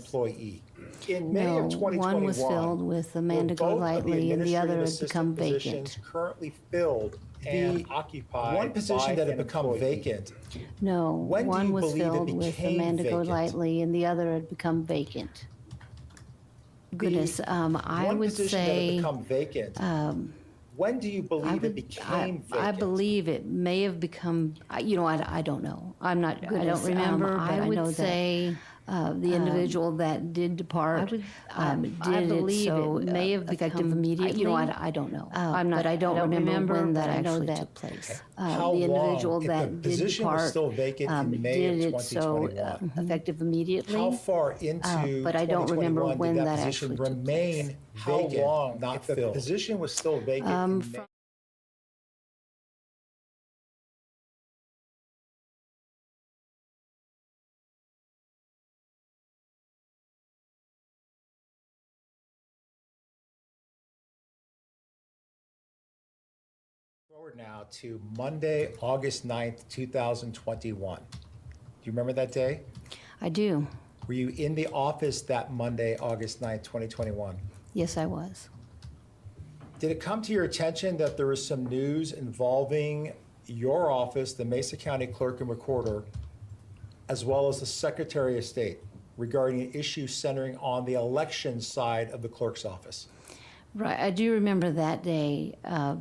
employee. In May No, of 2021, one was filled with Amanda were both of Golightly and the other had administrative become assistant positions vacant. currently filled and occupied one position that had become vacant. No, When do one you was believe it filled with became Amanda vacant? Golightly and the other had become vacant. Goodness, I One would position that had say, become vacant. When do you believe it became vacant? I believe it may have become, you know, I don't know. I don't remember, but I know that the individual that did depart I did believe it so it may have effective become, immediately. you know, I don't know. but I don't remember when that but I know actually that- took place. How The individual long, if that the did position was depart still vacant in May did of it so 2021? effective immediately. How far into but I don't remember 2021 when did that that position actually took remain place. vacant, How long, not if the filled? position was still vacant in May? From Forward now to Monday, August 9th, 2021. Do you remember that day? I do. Were you in the office that Monday, August 9th, 2021? Yes, I was. Did it come to your attention that there was some news involving your office, the Mesa County Clerk and Recorder, as well as the Secretary of State, regarding an issue centering on the election side of the clerk's office? Right, I do remember that day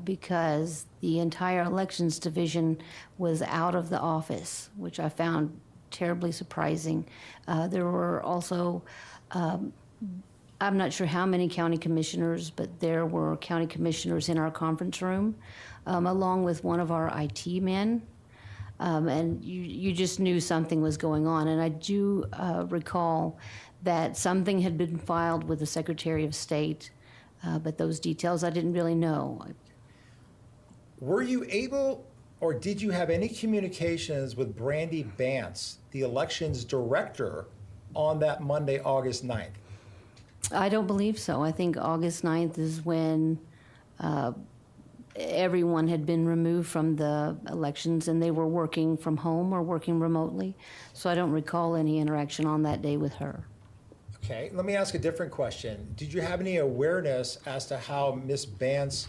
because the entire elections division was out of the office, which I found terribly surprising. There were also, I'm not sure how many county commissioners, but there were county commissioners in our conference room, along with one of our IT men. And you just knew something was going on. And I do recall that something had been filed with the Secretary of State, but those details I didn't really know. Were you able, or did you have any communications with Brandy Bance, the elections director, on that Monday, August 9th? I don't believe so. I think August 9th is when everyone had been removed from the elections and they were working from home or working remotely. So I don't recall any interaction on that day with her. Okay, let me ask a different question. Did you have any awareness as to how Ms. Bance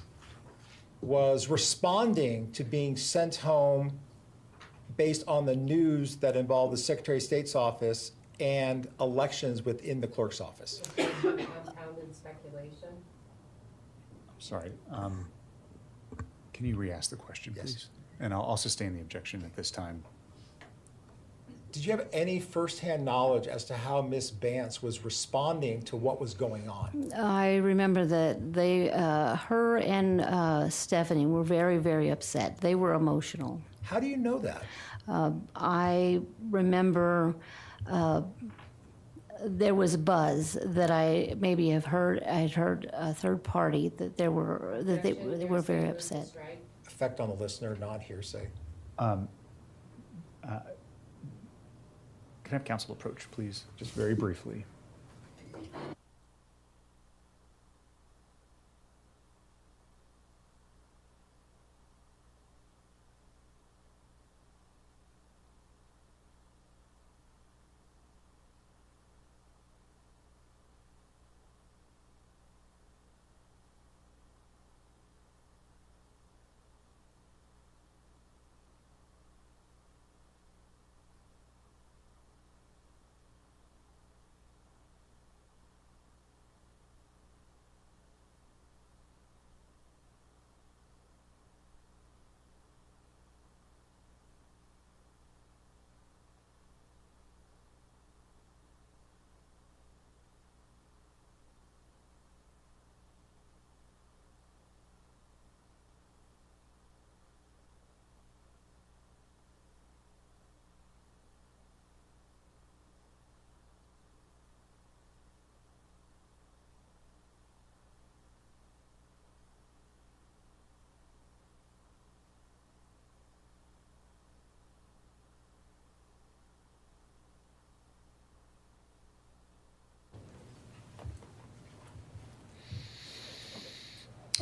was responding to being sent home based on the news that involved the Secretary of State's office and elections within the clerk's office? Unfounded speculation. I'm sorry. Can you re-ask the question, Yes. please? And I'll sustain the objection at this time. Did you have any firsthand knowledge as to how Ms. Bance was responding to what was going on? I remember that they, her and Stephanie were very, very upset. They were emotional. How do you know that? I remember there was a buzz that I maybe have heard. I had heard a third party that they were very upset. Effect on the listener, not hearsay. Can I have council approach, please, just very briefly?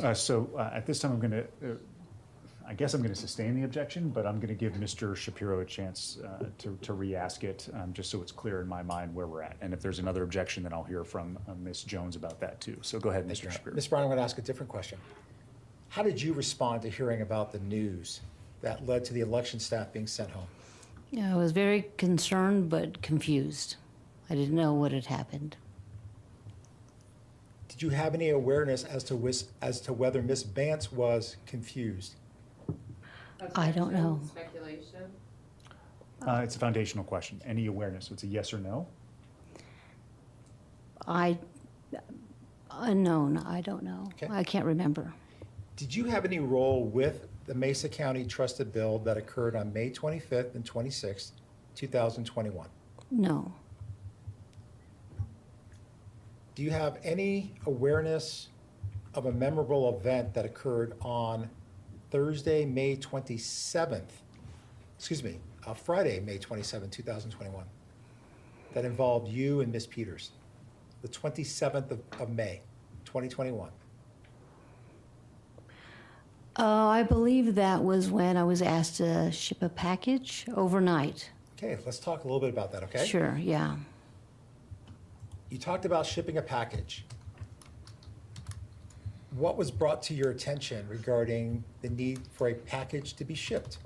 At this time, I'm going to, I guess I'm going to sustain the objection, but I'm going to give Mr. Shapiro a chance to re-ask it, just so it's clear in my mind where we're at. And if there's another objection, then I'll hear from Ms. Jones about that too. So go ahead, Mr. Shapiro. Ms. Brown, I'm going to ask a different question. How did you respond to hearing about the news that led to the election staff being sent home? Yeah, I was very concerned but confused. I didn't know what had happened. Did you have any awareness as to whether Ms. Bance was confused? I don't know. Speculation? It's a foundational question. Any awareness? So it's a yes or no? Unknown, I don't know. Okay. I can't remember. Did you have any role with the Mesa County Trusted Bill that occurred on May 25th and 26th, 2021? No. Do you have any awareness of a memorable event that occurred on Thursday, May 27th, Friday, May 27th, 2021, that involved you and Ms. Peters, the 27th of May, 2021? I believe that was when I was asked to ship a package overnight. Okay, let's talk a little bit about that, okay? Sure, yeah. You talked about shipping a package. What was brought to your attention regarding the need for a package to be shipped?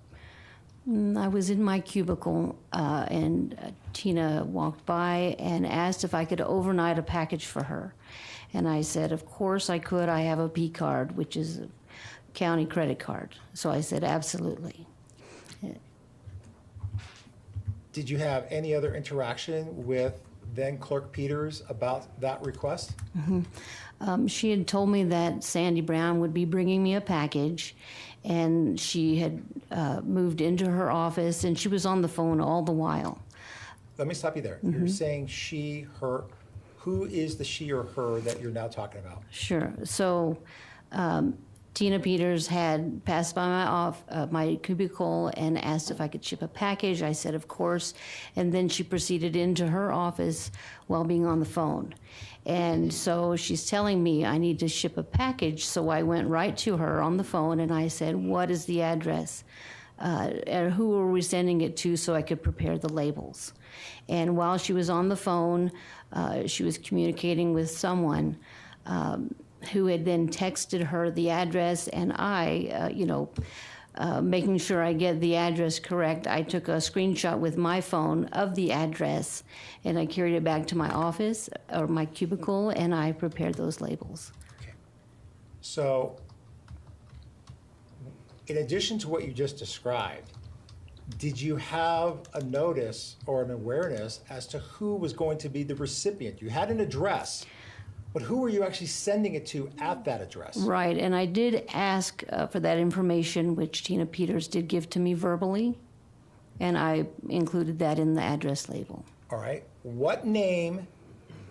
I was in my cubicle, and Tina walked by and asked if I could overnight a package for her. And I said, of course I could. I have a P card, which is a county credit card. So I said, absolutely. Did you have any other interaction with then Clerk Peters about that request? She had told me that Sandy Brown would be bringing me a package, and she had moved into her office, and she was on the phone all the while. Let me stop you there. You're saying she, her. Who is the she or her that you're now talking about? Sure. So Tina Peters had passed by my cubicle and asked if I could ship a package. I said, of course. And then she proceeded into her office while being on the phone. And so she's telling me I need to ship a package. So I went right to her on the phone and I said, what is the address? And who are we sending it to so I could prepare the labels? And while she was on the phone, she was communicating with someone who had then texted her the address, and I, making sure I get the address correct, I took a screenshot with my phone of the address, and I carried it back to my office, or my cubicle, and I prepared those labels. Okay. So, in addition to what you just described, did you have a notice or an awareness as to who was going to be the recipient? You had an address, but who were you actually sending it to at that address? Right, and I did ask for that information, which Tina Peters did give to me verbally, and I included that in the address label. All right. What name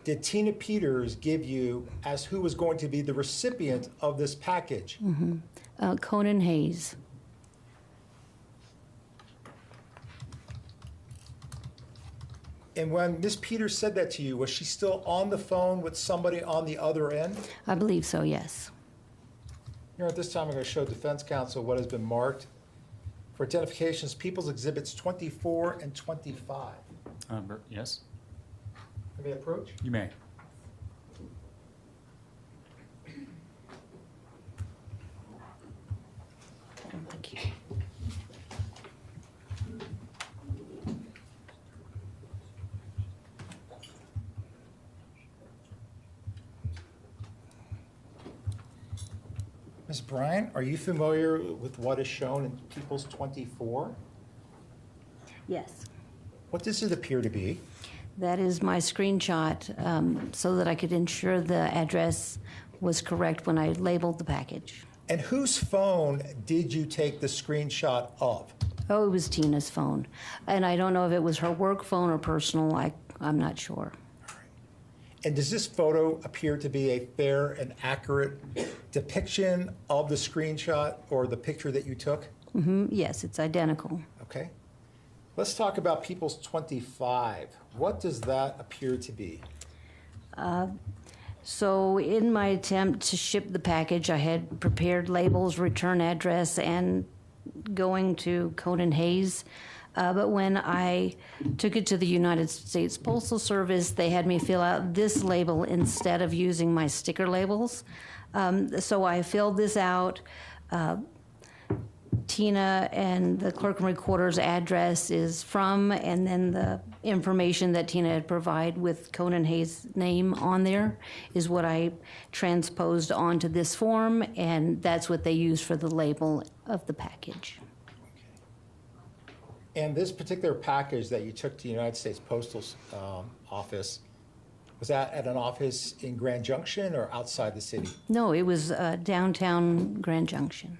did Tina Peters give you as who was going to be the recipient of this package? Conan Hayes. And when Ms. Peters said that to you, was she still on the phone with somebody on the other end? I believe so, yes. Here at this time, I'm going to show Defense Counsel what has been marked for identifications, People's Exhibits 24 and 25. Yes, May I approach? you may. Thank you. Ms. Bryant, are you familiar with what is shown in People's 24? Yes. What does it appear to be? That is my screenshot so that I could ensure the address was correct when I labeled the package. And whose phone did you take the screenshot of? Oh, it was Tina's phone. And I don't know if it was her work phone or personal. I'm not sure. And does this photo appear to be a fair and accurate depiction of the screenshot or the picture that you took? Yes, it's identical. Okay. Let's talk about People's 25. What does that appear to be? So in my attempt to ship the package, I had prepared labels, return address, and going to Conan Hayes. But when I took it to the United States Postal Service, they had me fill out this label instead of using my sticker labels. So I filled this out. Tina and the clerk and recorder's address is from, and then the information that Tina had provided with Conan Hayes' name on there is what I transposed onto this form, and that's what they use for the label of the package. And this particular package that you took to the United States Postal Office, was that at an office in Grand Junction or outside the city? No, it was downtown Grand Junction.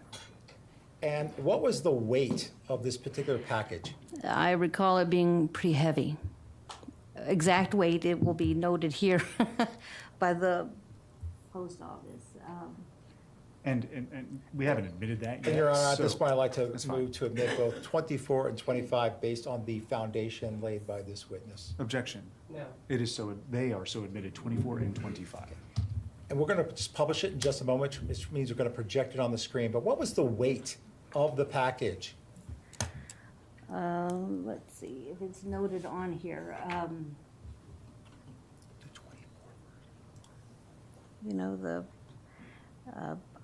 And what was the weight of this particular package? I recall it being pretty heavy. Exact weight, it will be noted here by the post office. And we haven't admitted that yet. And Your Honor, at this so- point, I'd like to That's fine. move to admit both 24 and 25 based on the foundation laid by this witness. Objection. No. It is so, they are so admitted, 24 and 25. And we're going to just publish it in just a moment, which means we're going to project it on the screen. But what was the weight of the package? Let's see if it's noted on here. You know,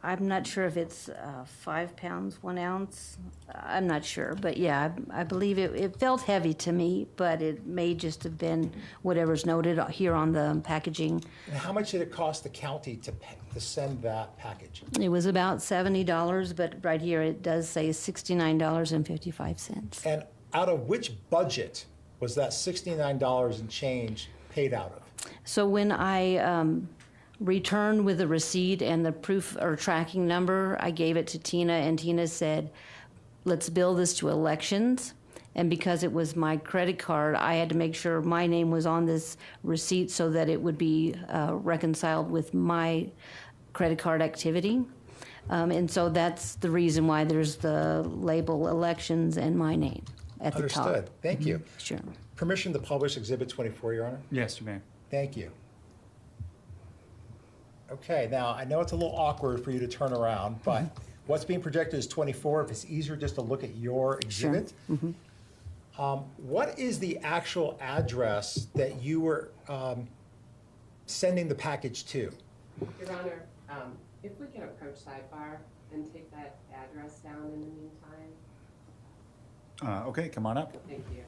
I'm not sure if it's 5 pounds, 1 ounce. I'm not sure, but yeah, I believe it felt heavy to me, but it may just have been whatever's noted here on the packaging. And how much did it cost the county to send that package? It was about $70, but right here it does say $69.55. And out of which budget was that $69 and change paid out of? So when I returned with the receipt and the proof or tracking number, I gave it to Tina, and Tina said, let's bill this to elections. And because it was my credit card, I had to make sure my name was on this receipt so that it would be reconciled with my credit card activity. And so that's the reason why there's the label elections and my name at the top. Understood. Thank you. Sure. Permission to publish Exhibit 24, Your Honor? Yes, you may. Thank you. Okay, now, I know it's a little awkward for you to turn around, but what's being projected is 24. If it's easier just to look at your exhibit. What is the actual address that you were sending the package to? Your Honor, if we can approach sidebar and take that address down in the meantime, Okay, come on up. thank you.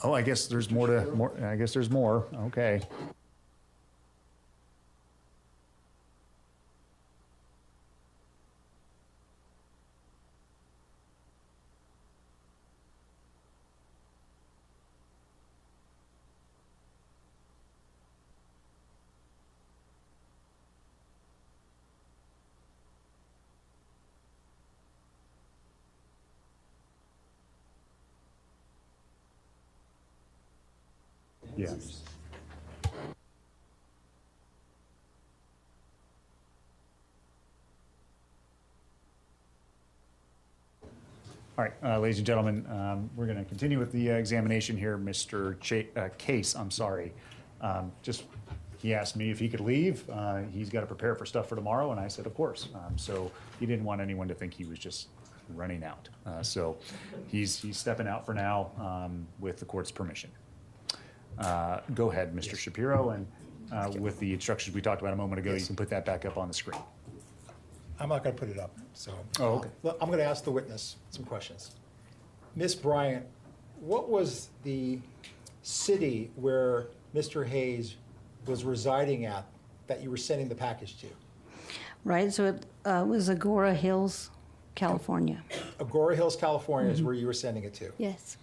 Oh, I guess there's more. I guess there's more. Okay. Yeah. All right, ladies and gentlemen, we're going to continue with the examination here. Mr. Case, I'm sorry. He asked me if he could leave. He's got to prepare for stuff for tomorrow, and I said, of course. So he didn't want anyone to think he was just running out. So he's stepping out for now with the court's permission. Go ahead, Mr. Shapiro, and with the instructions we talked about a moment ago. You Yes. can put that back up on the screen. I'm not going to put it up, so. Oh, okay. Well, I'm going to ask the witness some questions. Ms. Bryant, what was the city where Mr. Hayes was residing at that you were sending the package to? Right, so it was Agora Hills, California. Agora Hills, California is where you were sending it to. Yes.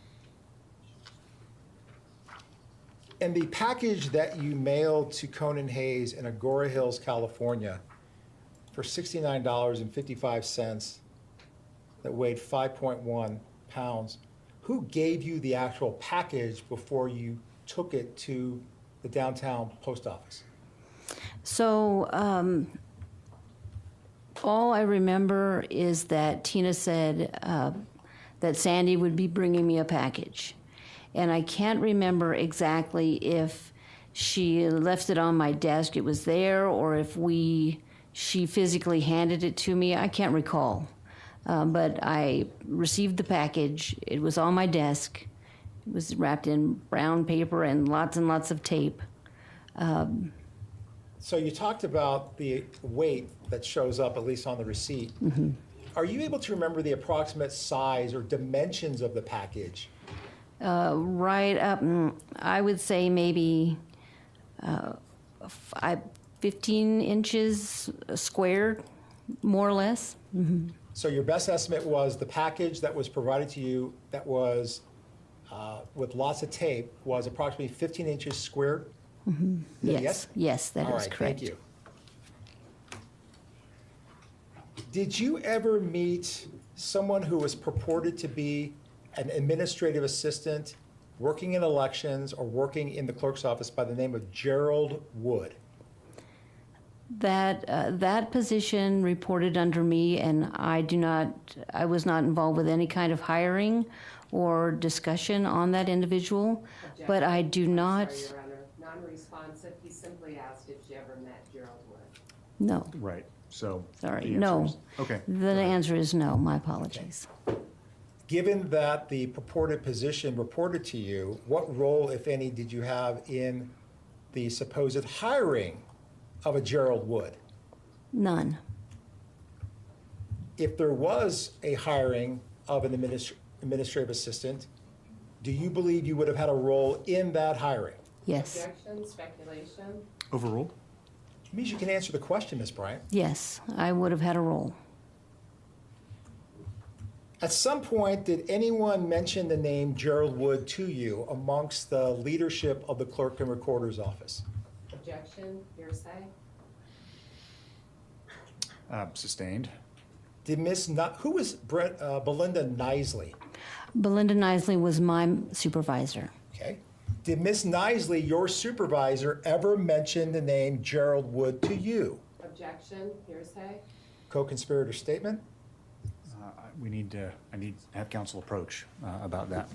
And the package that you mailed to Conan Hayes in Agora Hills, California for $69.55 that weighed 5.1 pounds, who gave you the actual package before you took it to the downtown post office? So all I remember is that Tina said that Sandy would be bringing me a package. And I can't remember exactly if she left it on my desk, it was there, or if she physically handed it to me. I can't recall. But I received the package. It was on my desk. It was wrapped in brown paper and lots of tape. So you talked about the weight that shows up, at least on the receipt. Are you able to remember the approximate size or dimensions of the package? Right up, I would say maybe 15 inches squared, more or less. So your best estimate was the package that was provided to you that was with lots of tape was approximately 15 inches squared? Yes, yes, that All is right, correct. thank you. Did you ever meet someone who was purported to be an administrative assistant working in elections or working in the clerk's office by the name of Gerald Wood? That position reported under me, and I was not involved with any kind of hiring or discussion on that individual, but I do not, Sorry, Your Honor, non-responsive. He simply asked if she ever met Gerald Wood. no, Right, so. sorry, the answer no. is- Okay. The answer is no, my apologies. Given that the purported position reported to you, what role, if any, did you have in the supposed hiring of a Gerald Wood? None. If there was a hiring of an administrative assistant, do you believe you would have had a role in that hiring? Yes, Objection, speculation. Overruled? It means you can answer the question, Ms. Bryant. yes, I would have had a role. At some point, did anyone mention the name Gerald Wood to you amongst the leadership of the clerk and recorder's office? Objection, hearsay. Sustained. Did who was Belinda Nisley? Belinda Nisley was my supervisor. Okay. Did Miss Nisley, your supervisor, ever mention the name Gerald Wood to you? Objection, hearsay. Co-conspirator statement? I need to have counsel approach about that.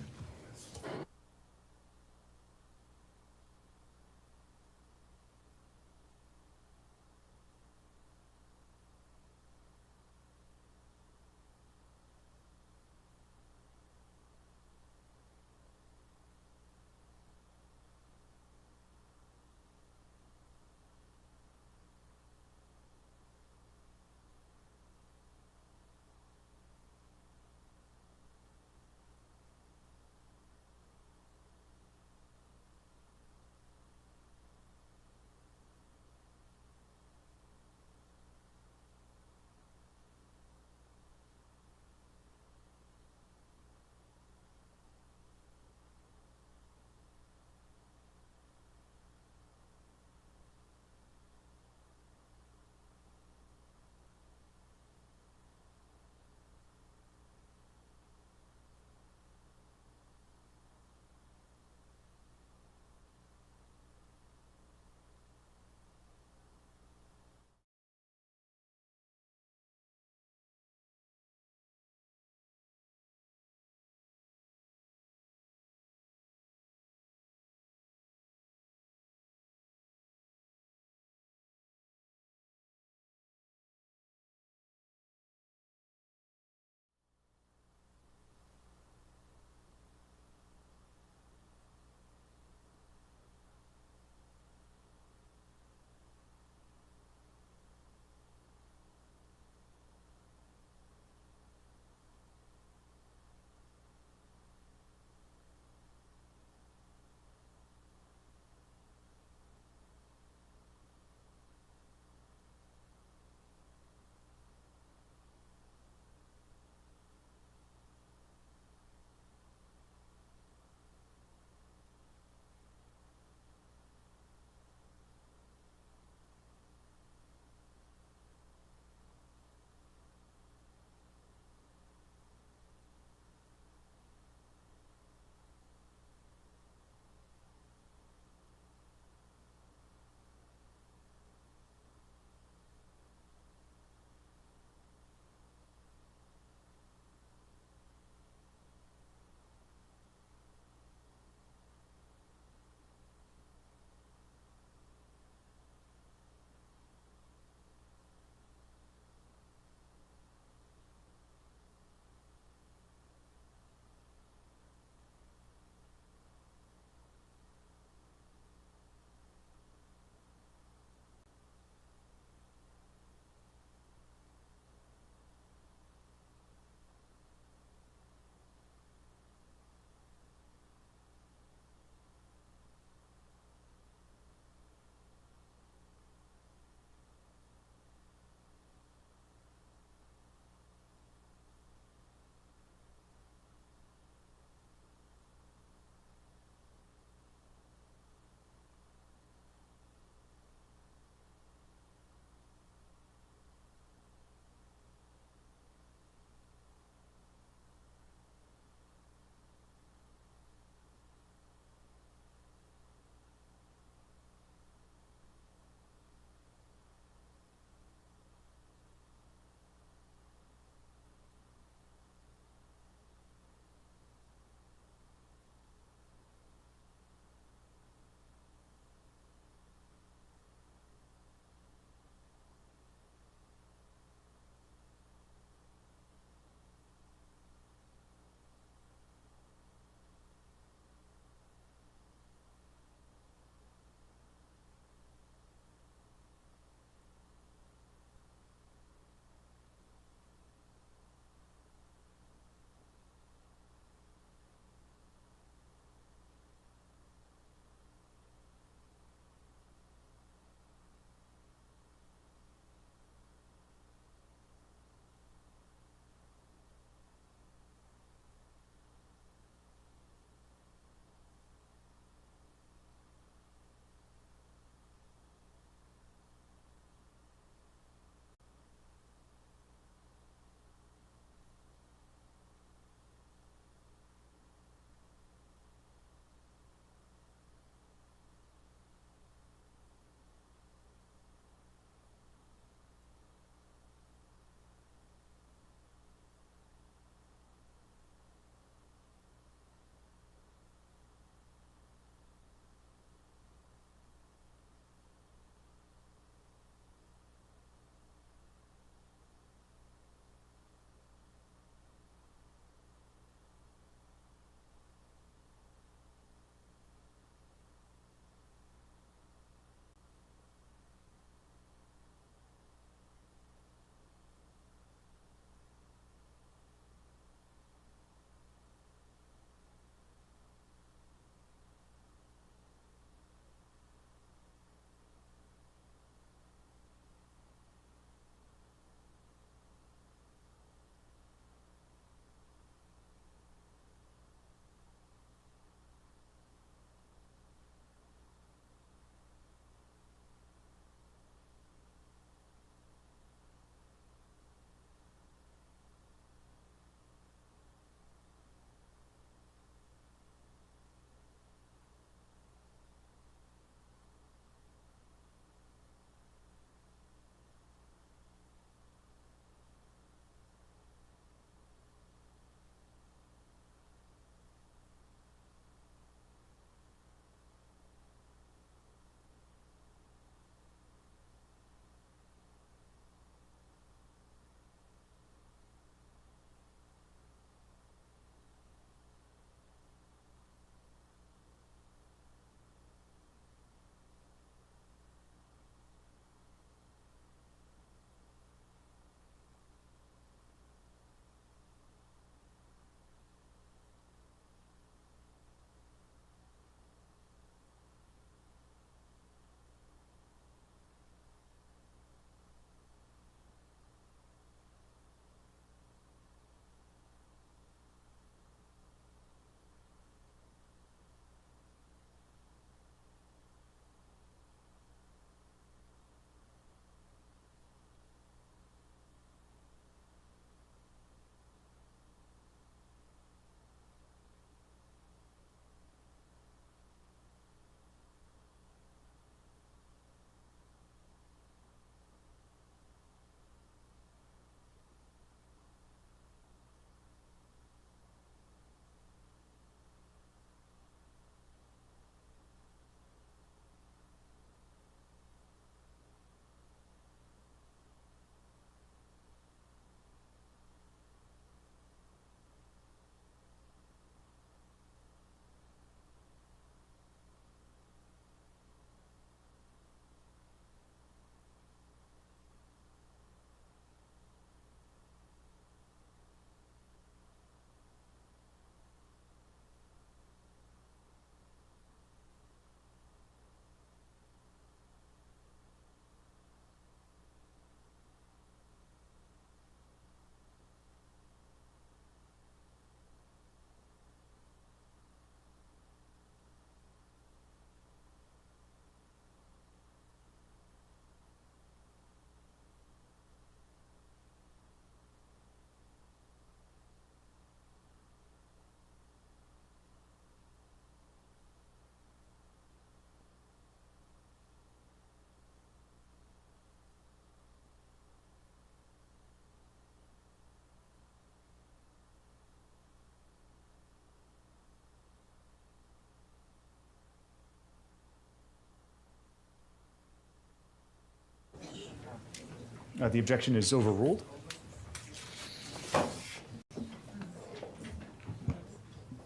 The objection is overruled.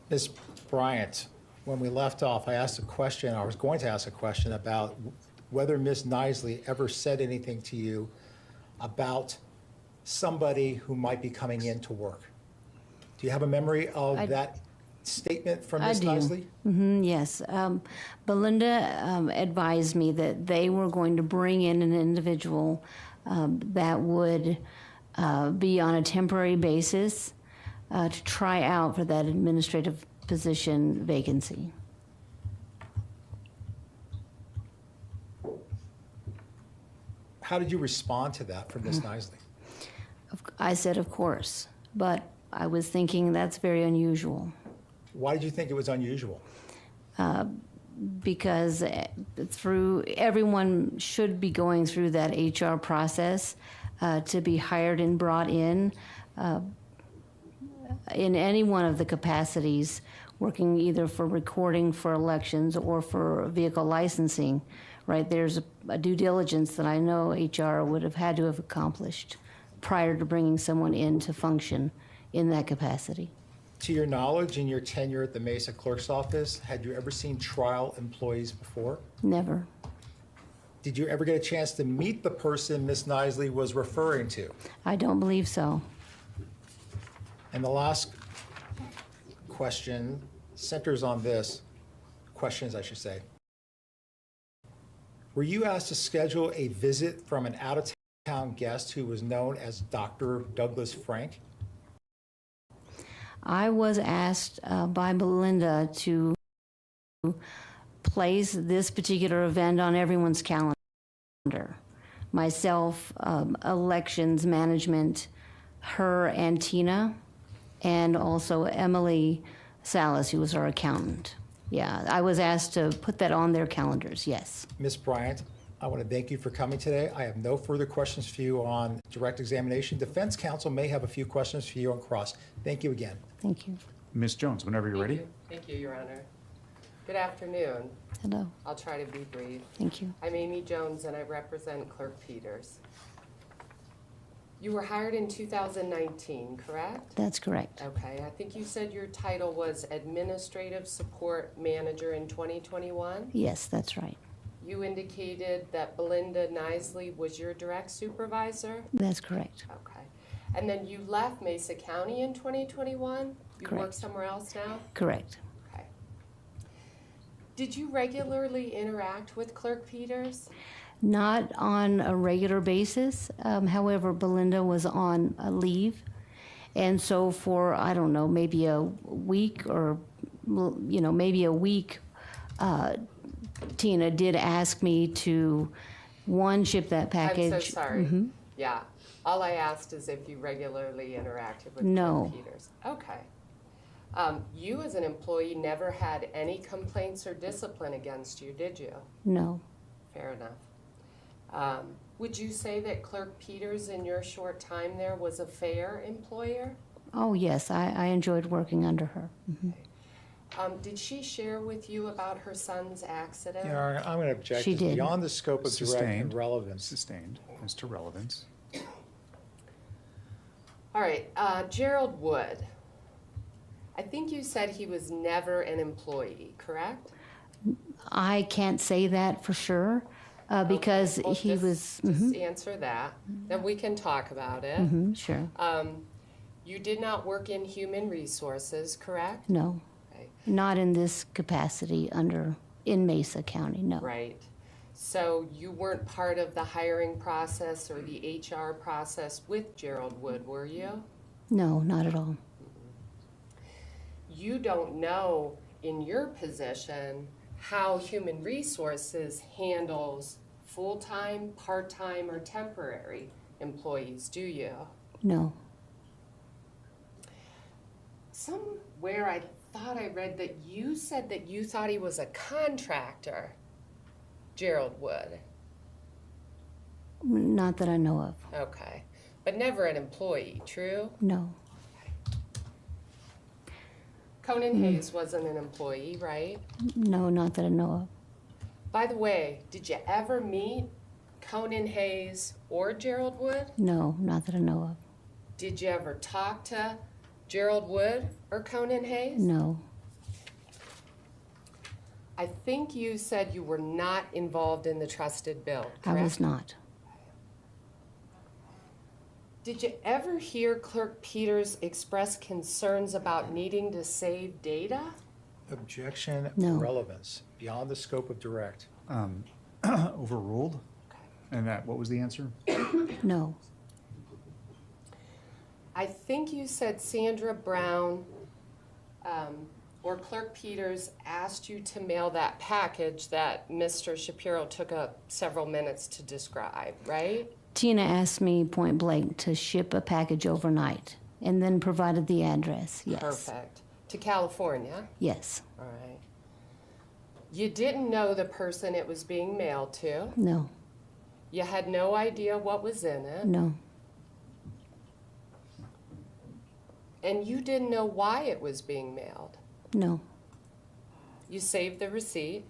Ms. Bryant, when we left off, I asked a question, I was going to ask a question about whether Ms. Nisley ever said anything to you about somebody who might be coming in to work. Do you have a memory of that statement from Ms. do. Nisley? Yes. Belinda advised me that they were going to bring in an individual that would be on a temporary basis to try out for that administrative position vacancy. How did you respond to that from Ms. Nisley? I said, of course, but I was thinking that's very unusual. Why did you think it was unusual? Because everyone should be going through that HR process to be hired and brought in any one of the capacities, working either for recording for elections or for vehicle licensing, right? There's a due diligence that I know HR would have had to have accomplished prior to bringing someone in to function in that capacity. To your knowledge, in your tenure at the Mesa Clerk's Office, had you ever seen trial employees before? Never. Did you ever get a chance to meet the person Ms. Nisley was referring to? I don't believe so. And the last question centers on this, questions I should say. Were you asked to schedule a visit from an out-of-town guest who was known as Dr. Douglas Frank? I was asked by Belinda to place this particular event on everyone's calendar. Myself, elections management, her and Tina, and also Emily Salas, who was our accountant. Yeah, I was asked to put that on their calendars, yes. Ms. Bryant, I want to thank you for coming today. I have no further questions for you on direct examination. Defense counsel may have a few questions for you on cross. Thank you again. Thank you. Ms. Jones, whenever you're ready. Thank you, Your Honor. Good afternoon. Hello. I'll try to be brief. Thank you. I'm Amy Jones, and I represent Clerk Peters. You were hired in 2019, correct? That's correct. Okay, I think you said your title was Administrative Support Manager in 2021? Yes, that's right. You indicated that Belinda Nisley was your direct supervisor? That's correct. Okay. And then you left Mesa County in 2021? You work Correct. somewhere else now? Correct. Okay. Did you regularly interact with Clerk Peters? Not on a regular basis. However, Belinda was on a leave. And so for, I don't know, maybe a week or, maybe a week, Tina did ask me to, one, ship that package. I'm so sorry. Yeah. All I asked is if you regularly interacted with No. Clerk Peters. Okay. You as an employee never had any complaints or discipline against you, did you? No. Fair enough. Would you say that Clerk Peters in your short time there was a fair employer? Oh, yes, I enjoyed working under her. Did she share with you about her son's accident? Yeah, I'm going to object. She It's did. beyond the scope of direct Sustained. relevance. Sustained as to relevance. All right, Gerald Wood. I think you said he was never an employee, correct? I can't say that for sure because Okay, well, he was. Just answer that, then we can talk about it. Sure. You did not work in human resources, correct? No. Okay. Not in this capacity in Mesa County, no. Right. So you weren't part of the hiring process or the HR process with Gerald Wood, were you? No, not at all. You don't know in your position how human resources handles full-time, part-time, or temporary employees, do you? No. Somewhere I thought I read that you said that you thought he was a contractor, Gerald Wood. Not that I know of. Okay. But never an employee, true? No. Conan Hayes wasn't an employee, right? No, not that I know of. By the way, did you ever meet Conan Hayes or Gerald Wood? No, not that I know of. Did you ever talk to Gerald Wood or Conan Hayes? No, I think you said you were not involved in the trusted build, I was correct? not. Did you ever hear Clerk Peters express concerns about needing to save data? Objection, No. relevance, beyond the scope of direct. Overruled? And that, what was the answer? No, I think you said Sandra Brown or Clerk Peters asked you to mail that package that Mr. Shapiro took up several minutes to describe, right? Tina asked me point blank to ship a package overnight and then provided the address. Yes. Perfect. To California? Yes. All right. You didn't know the person it was being mailed to. No. You had no idea what was in it. No. And you didn't know why it was being mailed. No. You saved the receipt.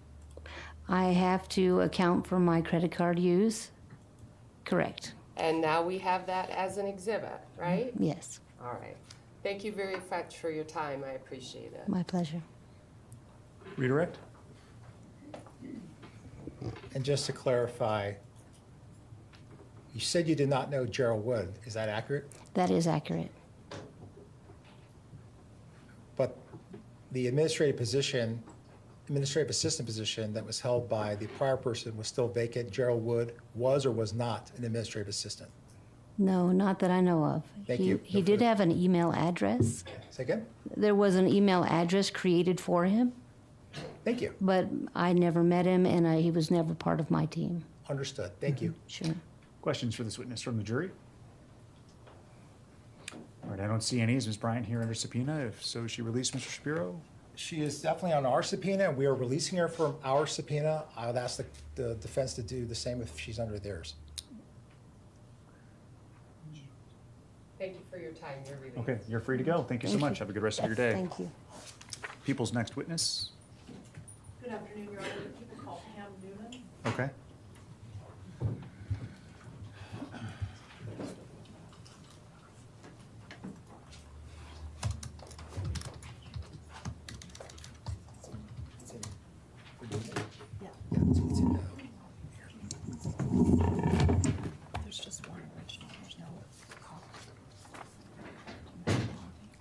I have to account for my credit card use. Correct. And now we have that as an exhibit, right? Yes. All right. Thank you very much for your time. I appreciate it. My pleasure. Redirect? And just to clarify, you said you did not know Gerald Wood. Is that accurate? That is accurate. But the administrative assistant position that was held by the prior person was still vacant. Gerald Wood was or was not an administrative assistant. No, not that I know of. Thank he, you. He No did further- have an email address. Say again? There was an email address created for him, Thank you. but I never met him and he was never part of my team. Understood. Thank you. Sure. Questions for this witness from the jury? All right, I don't see any. Is Ms. Bryant here under subpoena? If so, she released Mr. Shapiro? She is definitely on our subpoena, and we are releasing her from our subpoena. I would ask the defense to do the same if she's under theirs. Thank you for your time. You're really. Okay, you're free to go. Thank you so Thank much. you. Have a good rest of your day. Thank you. People's next witness. Good afternoon, Your Honor. People call Pam Newman. Okay. Yeah. There's just one original. There's no copy.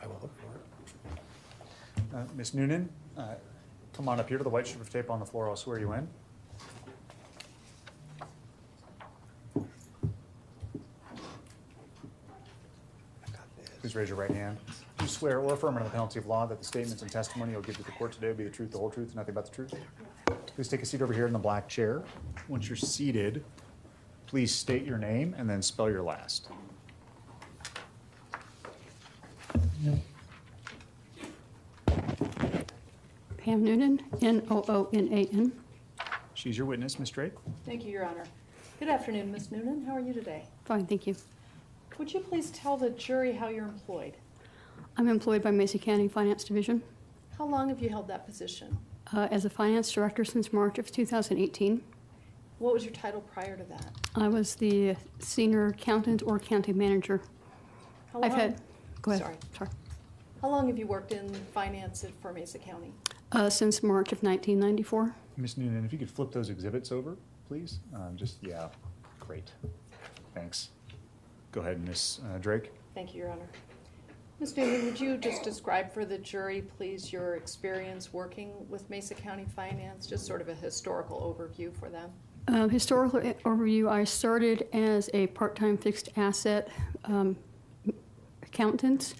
I will look for it. Ms. Noonan, come on up here to the white strip of tape on the floor. I'll swear you in. Please raise your right hand. Do you swear or affirm under the penalty of law that the statements and testimony you'll give to the court today will be the truth, the whole truth, and nothing but the truth? Please take a seat over here in the black chair. Once you're seated, please state your name and then spell your last. Pam Noonan, Noonan. She's your witness, Ms. Drake. Thank you, Your Honor. Good afternoon, Ms. Noonan. How are you today? Fine, thank you. Would you please tell the jury how you're employed? I'm employed by Mesa County Finance Division How long have you held that position? as a finance director since March of 2018. What was your title prior to that? I was the senior accountant or county manager. How I've long- had, go ahead. Sorry. How long have you worked in finance for Mesa County? Since March of 1994. Ms. Noonan, if you could flip those exhibits over, please. Yeah, great. Thanks. Go ahead, Ms. Drake. Thank you, Your Honor. Ms. Noonan, would you just describe for the jury, please, your experience working with Mesa County Finance, just sort of a historical overview for them? Historical overview, I started as a part-time fixed asset accountant.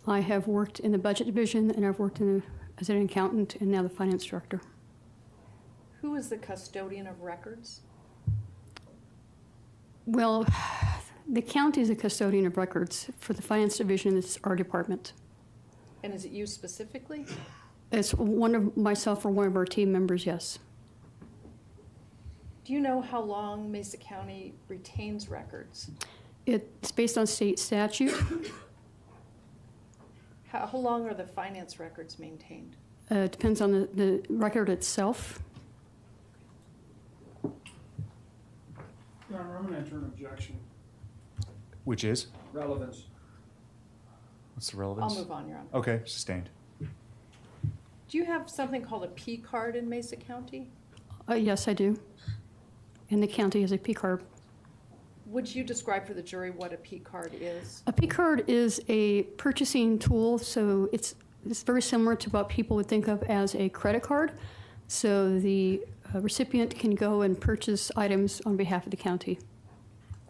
I have worked in the budget division and I've worked as an accountant and now the finance director. Who is the custodian of records? Well, the county is a custodian of records. For the finance division, it's our department. And is it you specifically? It's one of myself or one of our team members, yes. Do you know how long Mesa County retains records? It's based on state statute. How long are the finance records maintained? It depends on the record itself. Your Honor, I'm going to enter an objection. Which is? Relevance. What's the relevance? I'll move on, Your Honor. Okay, sustained. Do you have something called a P card in Mesa County? Yes, I do. And the county has a P card. Would you describe for the jury what a P card is? A P card is a purchasing tool, so it's very similar to what people would think of as a credit card. So the recipient can go and purchase items on behalf of the county.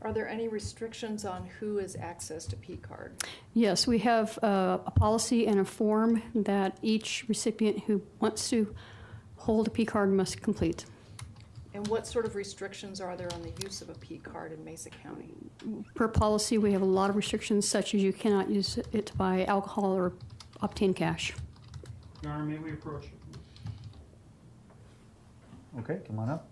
Are there any restrictions on who has access to P card? Yes, we have a policy and a form that each recipient who wants to hold a P card must complete. And what sort of restrictions are there on the use of a P card in Mesa County? Per policy, we have a lot of restrictions, such as you cannot use it to buy alcohol or obtain cash. Your Honor, may we approach? Okay, come on up.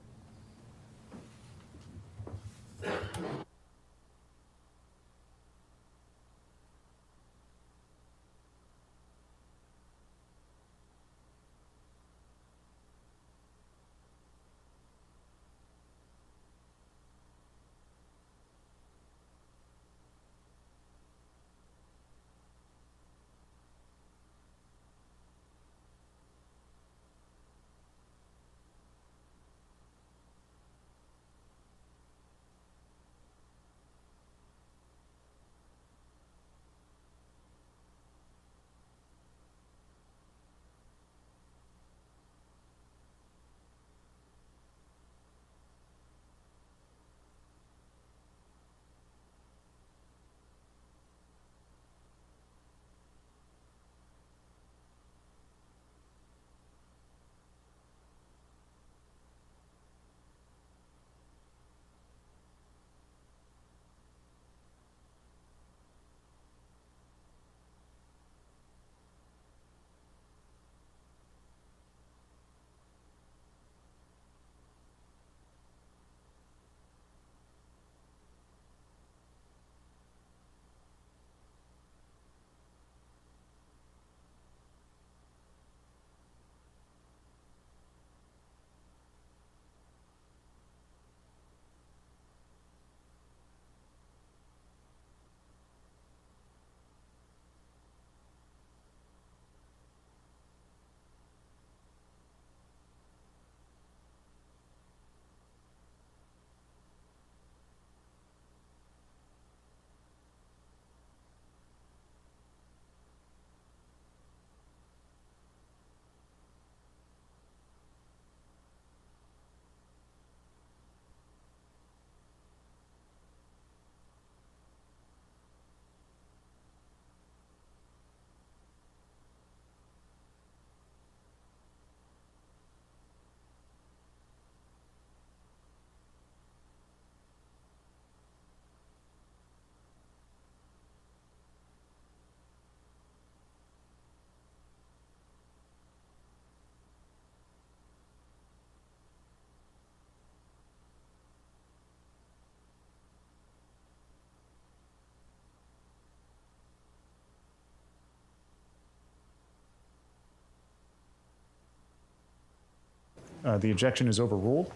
The objection is overruled.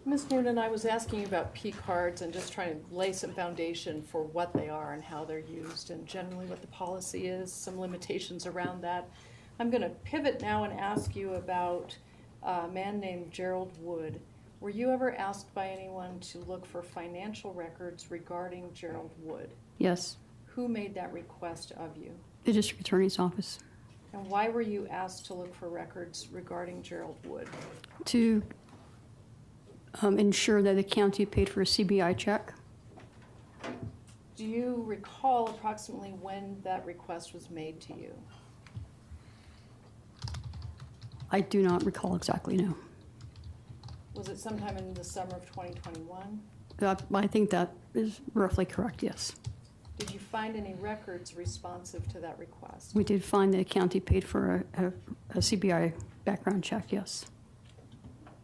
Ms. Noonan, I was asking you about P cards and just trying to lay some foundation for what they are and how they're used and generally what the policy is, some limitations around that. I'm going to pivot now and ask you about a man named Gerald Wood. Were you ever asked by anyone to look for financial records regarding Gerald Wood? Yes, Who made that request of you? the district attorney's office. And why were you asked to look for records regarding Gerald Wood? To ensure that the county paid for a CBI check. Do you recall approximately when that request was made to you? I do not recall exactly, no. Was it sometime in the summer of 2021? I think that is roughly correct, yes. Did you find any records responsive to that request? We did find that the county paid for a CBI background check, yes.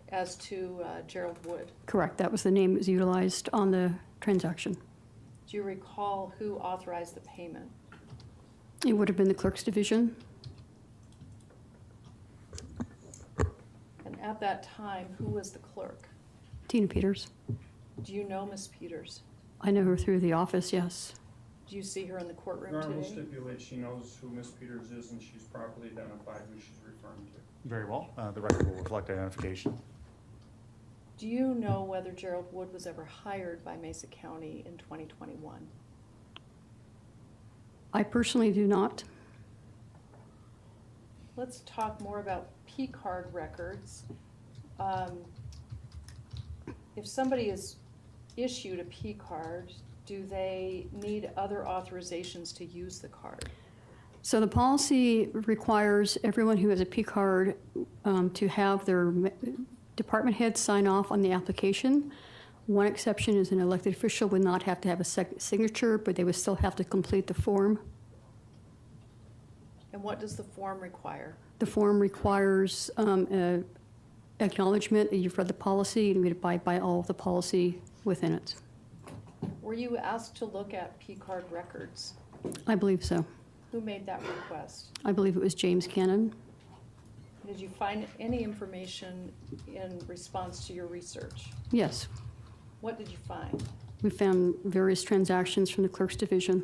As to Gerald Wood, Correct, that was the name that was utilized on the transaction. do you recall who authorized the payment? It would have been the clerk's division. At that time, who was the clerk? Tina Peters. Do you know Miss Peters? I know her through the office, yes. Do you see her in the courtroom Your Honor will today? stipulate she knows who Ms. Peters is and she's properly identified who she's referring to. Very well. The record will reflect identification. Do you know whether Gerald Wood was ever hired by Mesa County in 2021? I personally do not. Let's talk more about P-card records. If somebody is issued a P-card, do they need other authorizations to use the card? So the policy requires everyone who has a P card to have their department head sign off on the application. One exception is an elected official would not have to have a signature, but they would still have to complete the form. And what does the form require? The form requires acknowledgement that you've read the policy and you abide by all of the policy within it. Were you asked to look at P-card records? I believe so. Who made that request? I believe it was James Cannon. Did you find any information in response to your research? Yes, What did you find? we found various transactions from the clerk's division.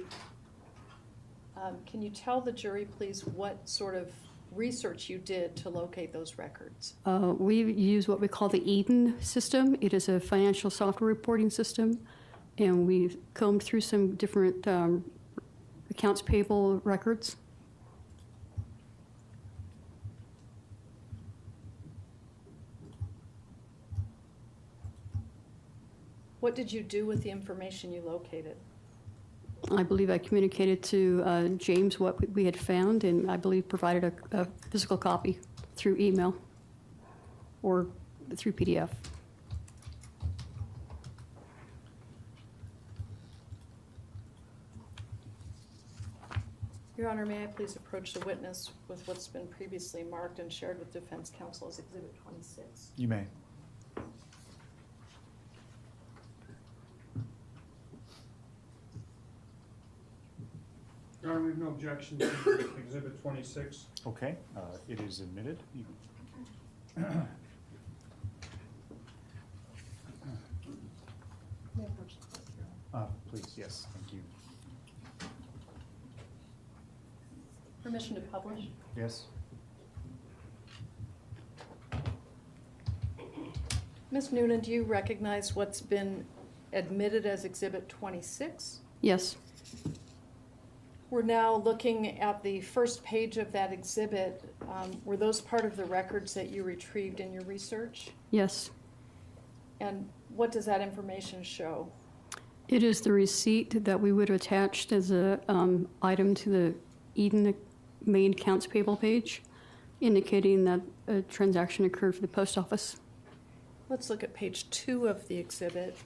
Can you tell the jury, please, what sort of research you did to locate those records? We use what we call the Eden system. It is a financial software reporting system, and we've combed through some different accounts payable records. What did you do with the information you located? I believe I communicated to James what we had found, and I believe provided a physical copy through email or through PDF. Your Honor, may I please approach the witness with what's been previously marked and shared with defense counsel as Exhibit 26? You may. Your Honor, we have no objection to Exhibit 26. Okay, it is admitted. You- Please, yes, thank you. Permission to publish? Yes? Ms. Noonan, do you recognize what's been admitted as Exhibit 26? Yes, We're now looking at the first page of that exhibit. Were those part of the records that you retrieved in your research? yes. And what does that information show? It is the receipt that we would have attached as a item to the Eden main accounts payable page, indicating that a transaction occurred for the post office. Let's look at page 2 of the exhibit.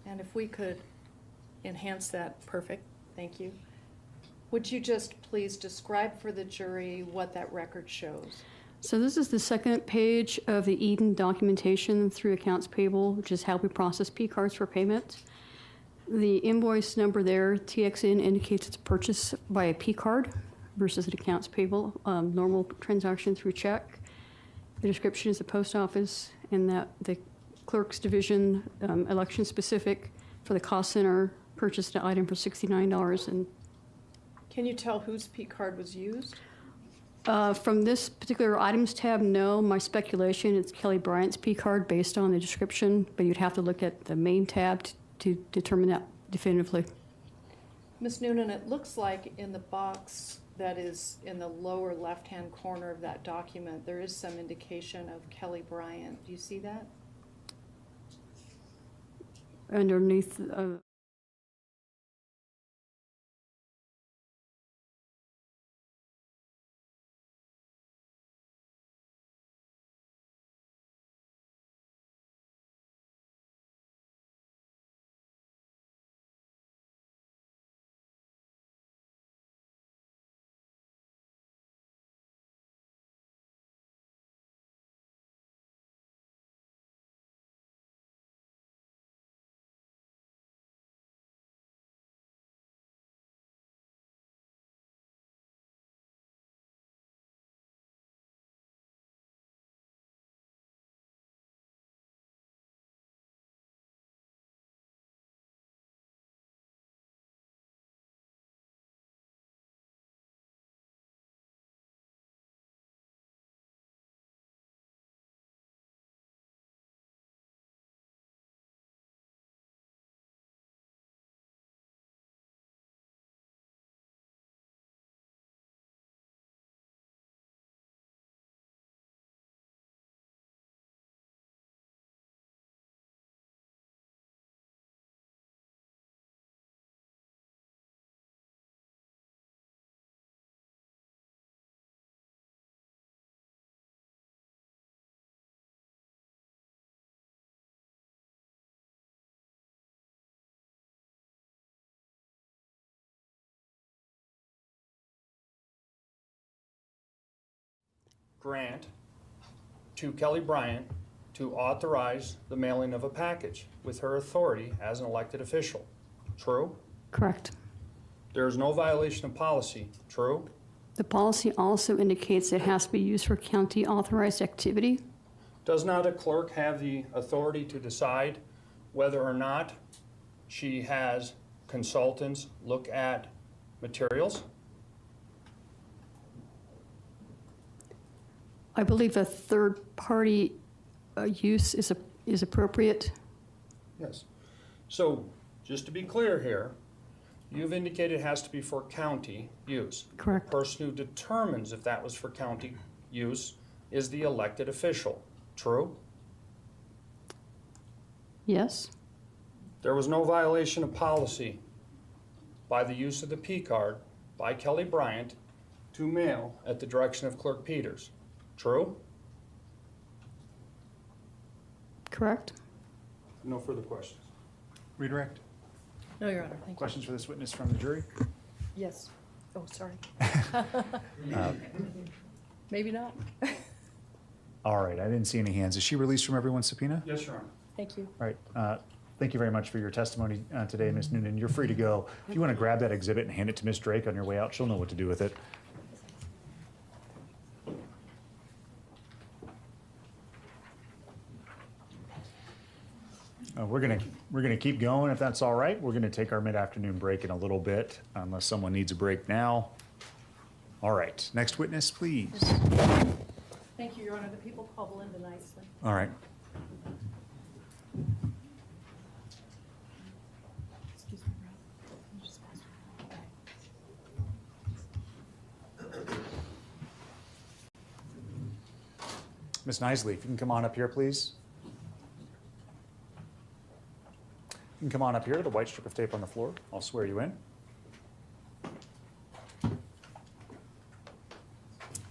And if we could enhance that, perfect, thank you. Would you just please describe for the jury what that record shows? So this is the second page of the Eden documentation through accounts payable, which is how we process P cards for payment. The invoice number there, TXN, indicates it's a purchase by a P card versus an accounts payable, normal transaction through check. The description is the post office, and that the clerk's division, election specific, for the cost center, purchased an item for $69. And Can you tell whose P card was used? from this particular items tab, no. My speculation, it's Kelly Bryant's P card based on the description, but you'd have to look at the main tab to determine that definitively. Ms. Noonan, it looks like in the box that is in the lower left-hand corner of that document, there is some indication of Kelly Bryant. Do you see that? Underneath, grant to Kelly Bryant to authorize the mailing of a package with her authority as an elected official. True? Correct. There is no violation of policy. True? The policy also indicates it has to be used for county authorized activity. Does not a clerk have the authority to decide whether or not she has consultants look at materials? I believe a third-party use is appropriate. Yes. So, just to be clear here, you've indicated it has to be for county use. Correct. The person who determines if that was for county use is the elected official. True? Yes? There was no violation of policy by the use of the P card by Kelly Bryant to mail at the direction of Clerk Peters. True? Correct? No further questions. Redirect. No, Your Honor, thank you. Questions for this witness from the jury? Yes. Oh, sorry. Maybe not. All right, I didn't see any hands. Is she released from everyone's subpoena? Yes, Your Honor. Thank you. All right. Thank you very much for your testimony today, Ms. Noonan. You're free to go. If you want to grab that exhibit and hand it to Ms. Drake on your way out, she'll know what to do with it. We're gonna keep going if that's all right. We're gonna take our mid-afternoon break in a little bit, unless someone needs a break now. All right, next witness, please. Thank you, Your Honor. The people call Belinda nicely. All right. Excuse me, Rob. Can you just pass her? Ms. Nisley, if you can come on up here, please. You can come on up here, the white strip of tape on the floor. I'll swear you in.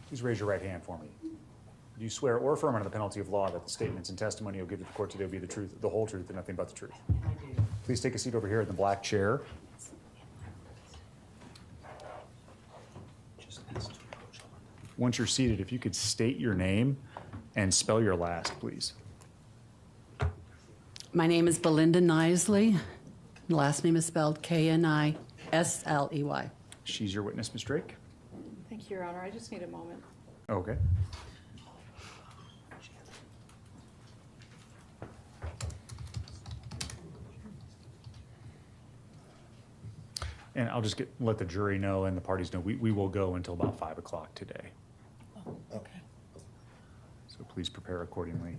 Please raise your right hand for me. Do you swear or affirm under the penalty of law that the statements and testimony you'll give to the court today will be the truth, the whole truth, and nothing but the truth? I do. Please take a seat over here in the black chair. Once you're seated, if you could state your name and spell your last, please. My name is Belinda Nisley. The last name is spelled Knisley. She's your witness, Ms. Drake. Thank you, Your Honor. I just need a moment. Okay. And I'll just let the jury know and the parties know, we will go until about 5 o'clock today. Oh, okay. So please prepare accordingly.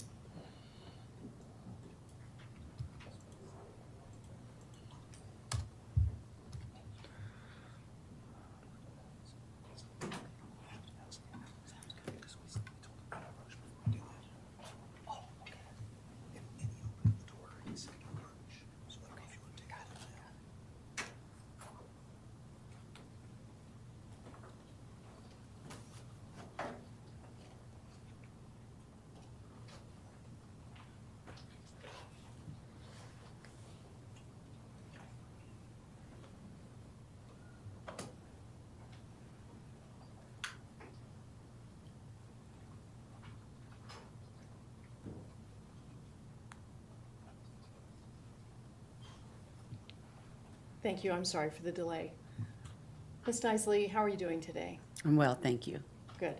Thank you. I'm sorry for the delay. Ms. Nisley, how are you doing today? I'm well, thank you. Good.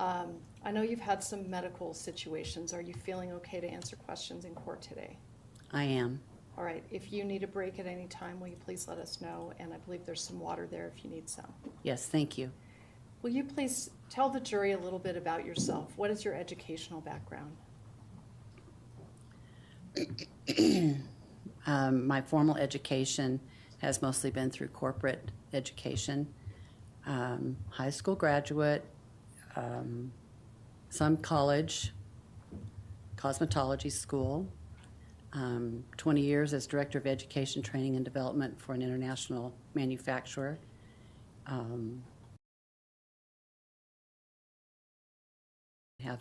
I know you've had some medical situations. Are you feeling okay to answer questions in court today? I am. All right. If you need a break at any time, will you please let us know? And I believe there's some water there if you need some. Yes, thank you. Will you please tell the jury a little bit about yourself? What is your educational background? My formal education has mostly been through corporate education. High school graduate, some college, cosmetology school, 20 years as Director of Education, Training, and Development for an international manufacturer. Have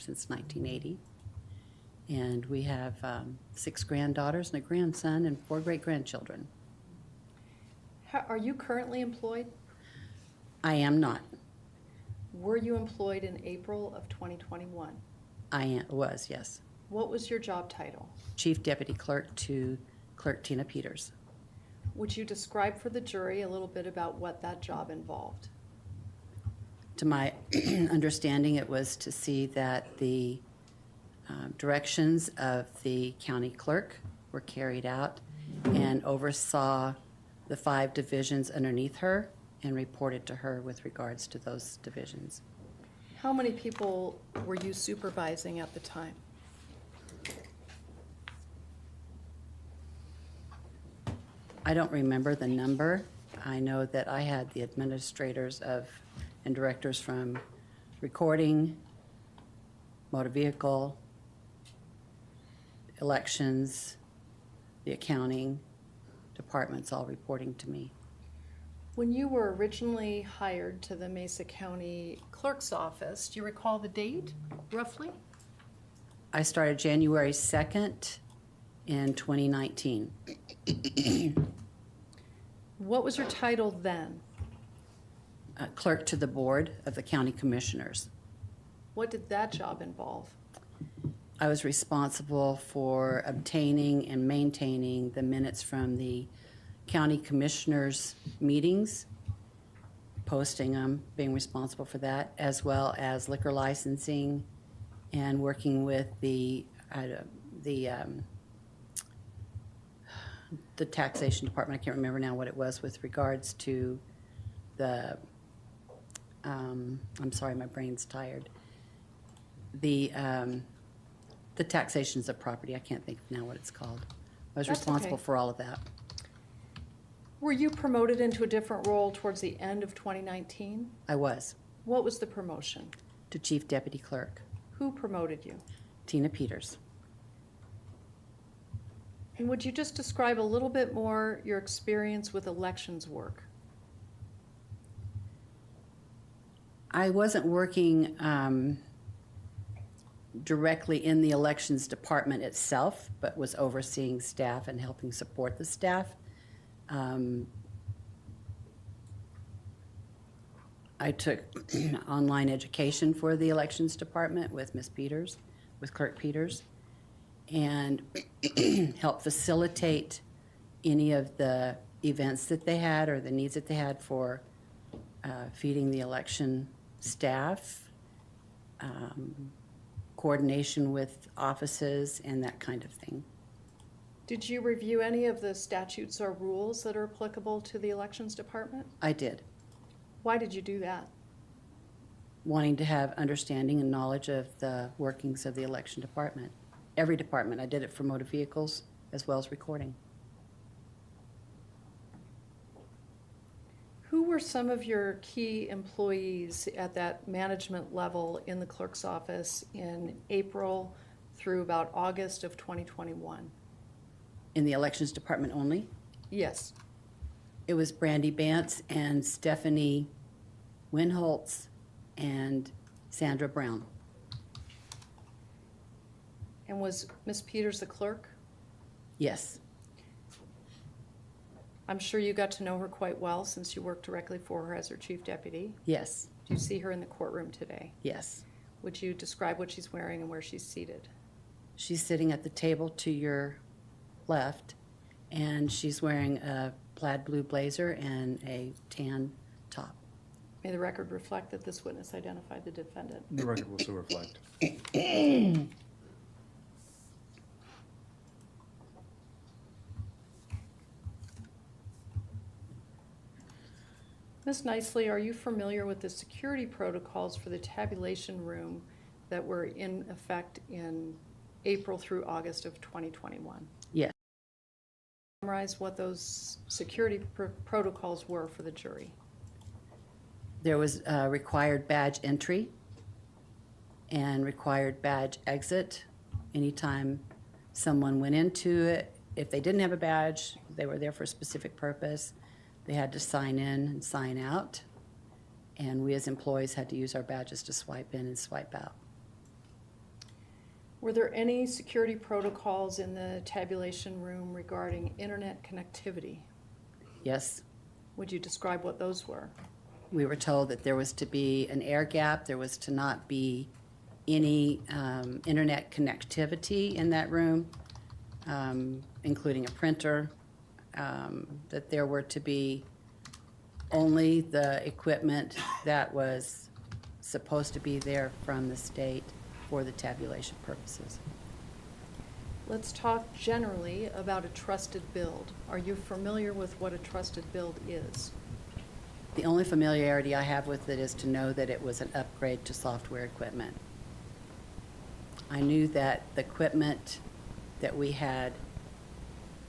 since 1980. And we have 6 granddaughters and a grandson and 4 great-grandchildren. Are you currently employed? I am not. Were you employed in April of 2021? Was, yes. What was your job title? Chief Deputy Clerk to Clerk Tina Peters. Would you describe for the jury a little bit about what that job involved? To my understanding, it was to see that the directions of the county clerk were carried out and oversaw the 5 divisions underneath her and reported to her with regards to those divisions. How many people were you supervising at the time? I don't remember the number. I know that I had the administrators and directors from recording, motor vehicle, elections, the accounting departments all reporting to me. When you were originally hired to the Mesa County Clerk's office, do you recall the date, roughly? I started January 2nd in 2019. What was your title then? Clerk to the Board of the County Commissioners. What did that job involve? I was responsible for obtaining and maintaining the minutes from the county commissioners' meetings, posting them, being responsible for that, as well as liquor licensing and working with the taxation department. I can't remember now what it was with regards to the, I'm sorry, my brain's tired. The taxations of property, I can't think now what it's called. I was That's responsible okay. for all of that. Were you promoted into a different role towards the end of 2019? I was What was the promotion? to Chief Deputy Clerk, Who promoted you? Tina Peters. And would you just describe a little bit more your experience with elections work? I wasn't working directly in the elections department itself, but was overseeing staff and helping support the staff. I took online education for the elections department with Ms. Peters, with Clerk Peters, and helped facilitate any of the events that they had or the needs that they had for feeding the election staff, coordination with offices, and that kind of thing. Did you review any of the statutes or rules that are applicable to the elections department? I did, Why did you do that? wanting to have understanding and knowledge of the workings of the election department. Every department. I did it for motor vehicles as well as recording. Who were some of your key employees at that management level in the clerk's office in April through about August of 2021? In the elections department only, Yes. it was Brandy Bantz and Stephanie Winholtz and Sandra Brown. And was Ms. Peters the clerk? Yes, I'm sure you got to know her quite well since you worked directly for her as her chief deputy. yes, Do you see her in the courtroom today? yes. Would you describe what she's wearing and where she's seated? She's sitting at the table to your left, and she's wearing a plaid blue blazer and a tan top. May the record reflect that this witness identified the defendant. The record will so reflect. Ms. Nicely, are you familiar with the security protocols for the tabulation room that were in effect in April through August of 2021? Yes. Summarize what those security protocols were for the jury. There was required badge entry and required badge exit. Anytime someone went into it, if they didn't have a badge, they were there for a specific purpose, they had to sign in and sign out. And we as employees had to use our badges to swipe in and swipe out. Were there any security protocols in the tabulation room regarding internet connectivity? Yes, Would you describe what those were? We were told that there was to be an air gap, there was to not be any internet connectivity in that room, including a printer, that there were to be only the equipment that was supposed to be there from the state for the tabulation purposes. Let's talk generally about a trusted build. Are you familiar with what a trusted build is? The only familiarity I have with it is to know that it was an upgrade to software equipment. I knew that the equipment that we had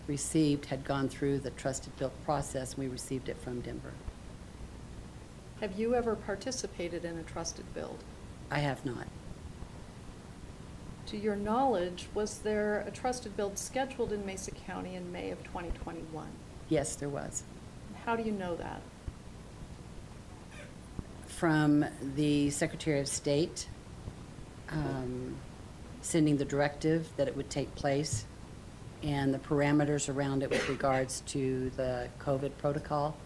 received had gone through the trusted build process. We received it from Denver. Have you ever participated in a trusted build? I have not. To your knowledge, was there a trusted build scheduled in Mesa County in May of 2021? Yes, there was. How do you know that? From the Secretary of State sending the directive that it would take place and the parameters around it with regards to the COVID protocol.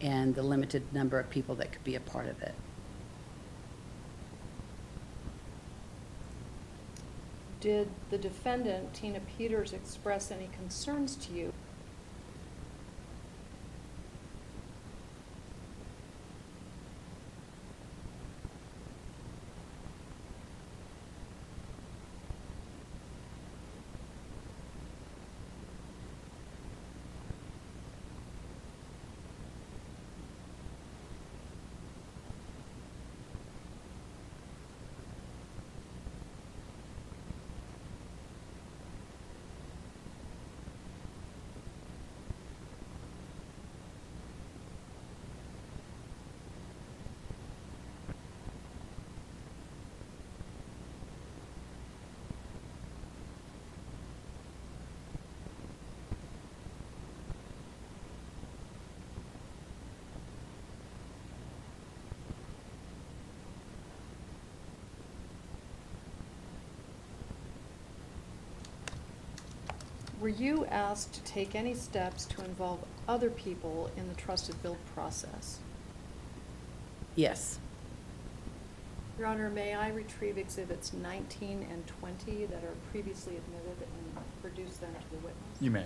And the limited number of people that could be a part of it. Did the defendant, Tina Peters, express any concerns to you? Were you asked to take any steps to involve other people in the trusted build process? Yes. Your Honor, may I retrieve exhibits 19 and 20 that are previously admitted and produce them to the witness? You may.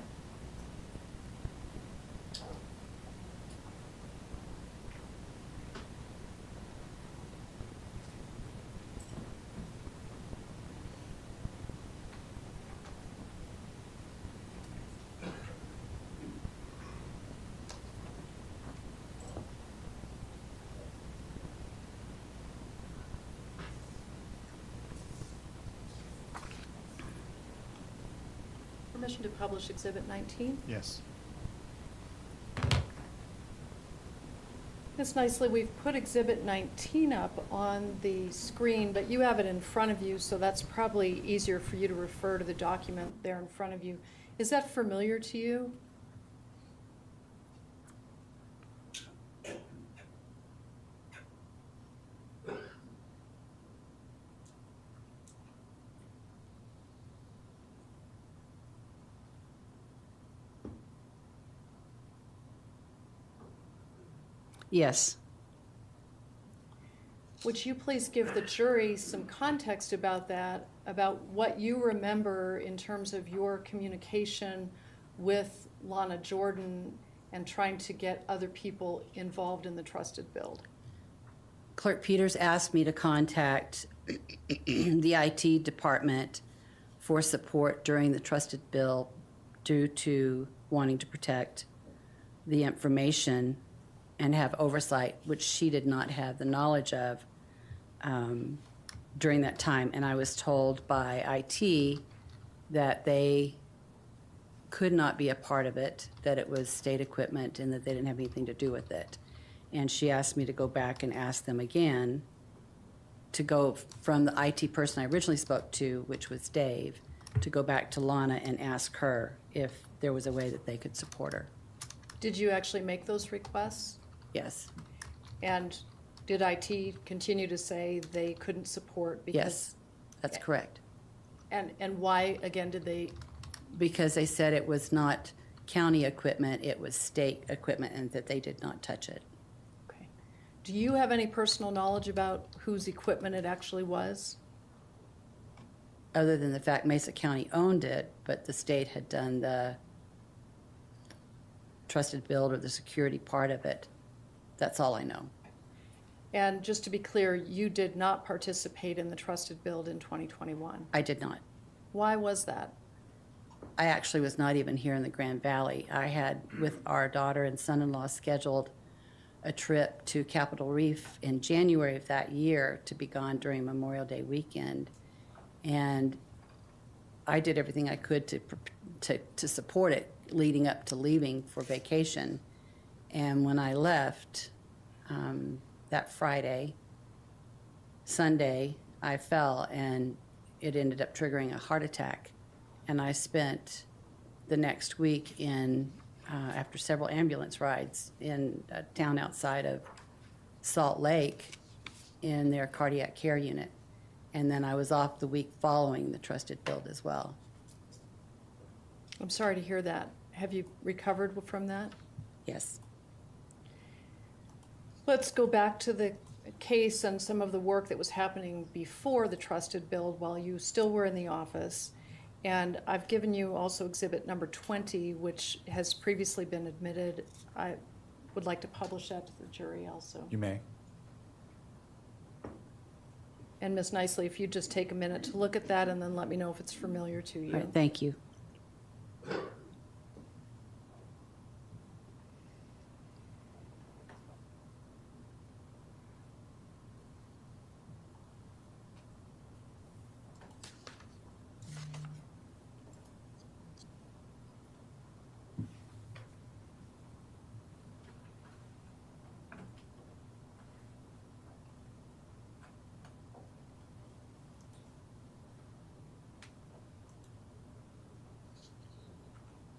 Permission to publish exhibit 19? Yes. Ms. Nicely, we've put exhibit 19 up on the screen, but you have it in front of you, so that's probably easier for you to refer to the document there in front of you. Is that familiar to you? Yes. Would you please give the jury some context about that, about what you remember in terms of your communication with Lana Jordan and trying to get other people involved in the trusted build? Clerk Peters asked me to contact the IT department for support during the trusted bill due to wanting to protect the information and have oversight, which she did not have the knowledge of during that time. And I was told by IT that they could not be a part of it, that it was state equipment and that they didn't have anything to do with it. And she asked me to go back and ask them again to go from the IT person I originally spoke to, which was Dave, to go back to Lana and ask her if there was a way that they could support her. Did you actually make those requests? Yes. And did IT continue to say they couldn't support because? Yes, that's correct. And why, again, did they? Because they said it was not county equipment, it was state equipment, and that they did not touch it. Okay. Do you have any personal knowledge about whose equipment it actually was? Other than the fact Mesa County owned it, but the state had done the trusted build or the security part of it. That's all I know. And just to be clear, you did not participate in the trusted build in 2021. I did not. Why was that? I actually was not even here in the Grand Valley. I had, with our daughter and son-in-law, scheduled a trip to Capitol Reef in January of that year to be gone during Memorial Day weekend. And I did everything I could to support it leading up to leaving for vacation. And when I left that Friday, Sunday, I fell and it ended up triggering a heart attack. And I spent the next week in, after several ambulance rides, in a town outside of Salt Lake in their cardiac care unit. And then I was off the week following the trusted build as well. I'm sorry to hear that. Have you recovered from that? Yes. Let's go back to the case and some of the work that was happening before the trusted build while you still were in the office. And I've given you also exhibit number 20, which has previously been admitted. I would like to publish that to the jury also. You may. And Ms. Nicely, if you just take a minute to look at that and then let me know if it's familiar to you. All right, thank you.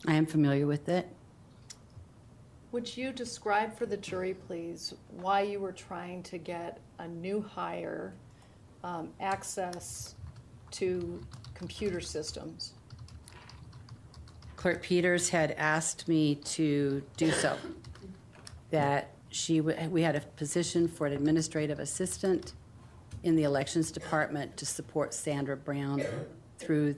I am familiar with it. Would you describe for the jury, please, why you were trying to get a new hire access to computer systems? Clerk Peters had asked me to do so. That we had a position for an administrative assistant in the elections department to support Sandra Brown through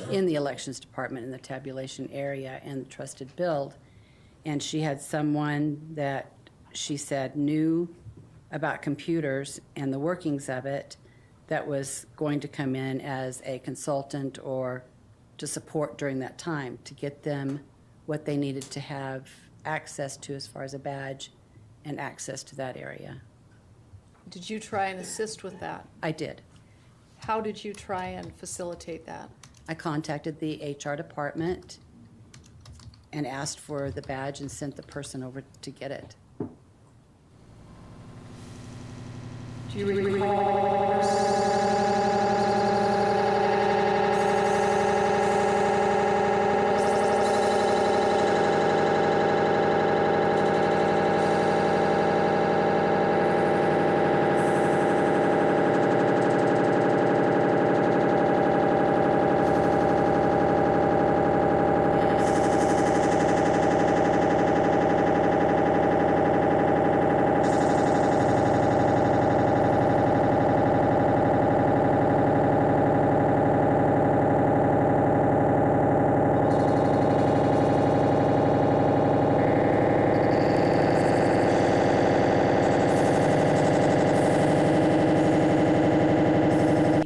in the elections department in the tabulation area and the trusted build. And she had someone that she said knew about computers and the workings of it that was going to come in as a consultant or to support during that time to get them what they needed to have access to as far as a badge and access to that area. Did you try and assist with that? I did. How did you try and facilitate that? I contacted the HR department and asked for the badge and sent the person over to get it. Do you recall?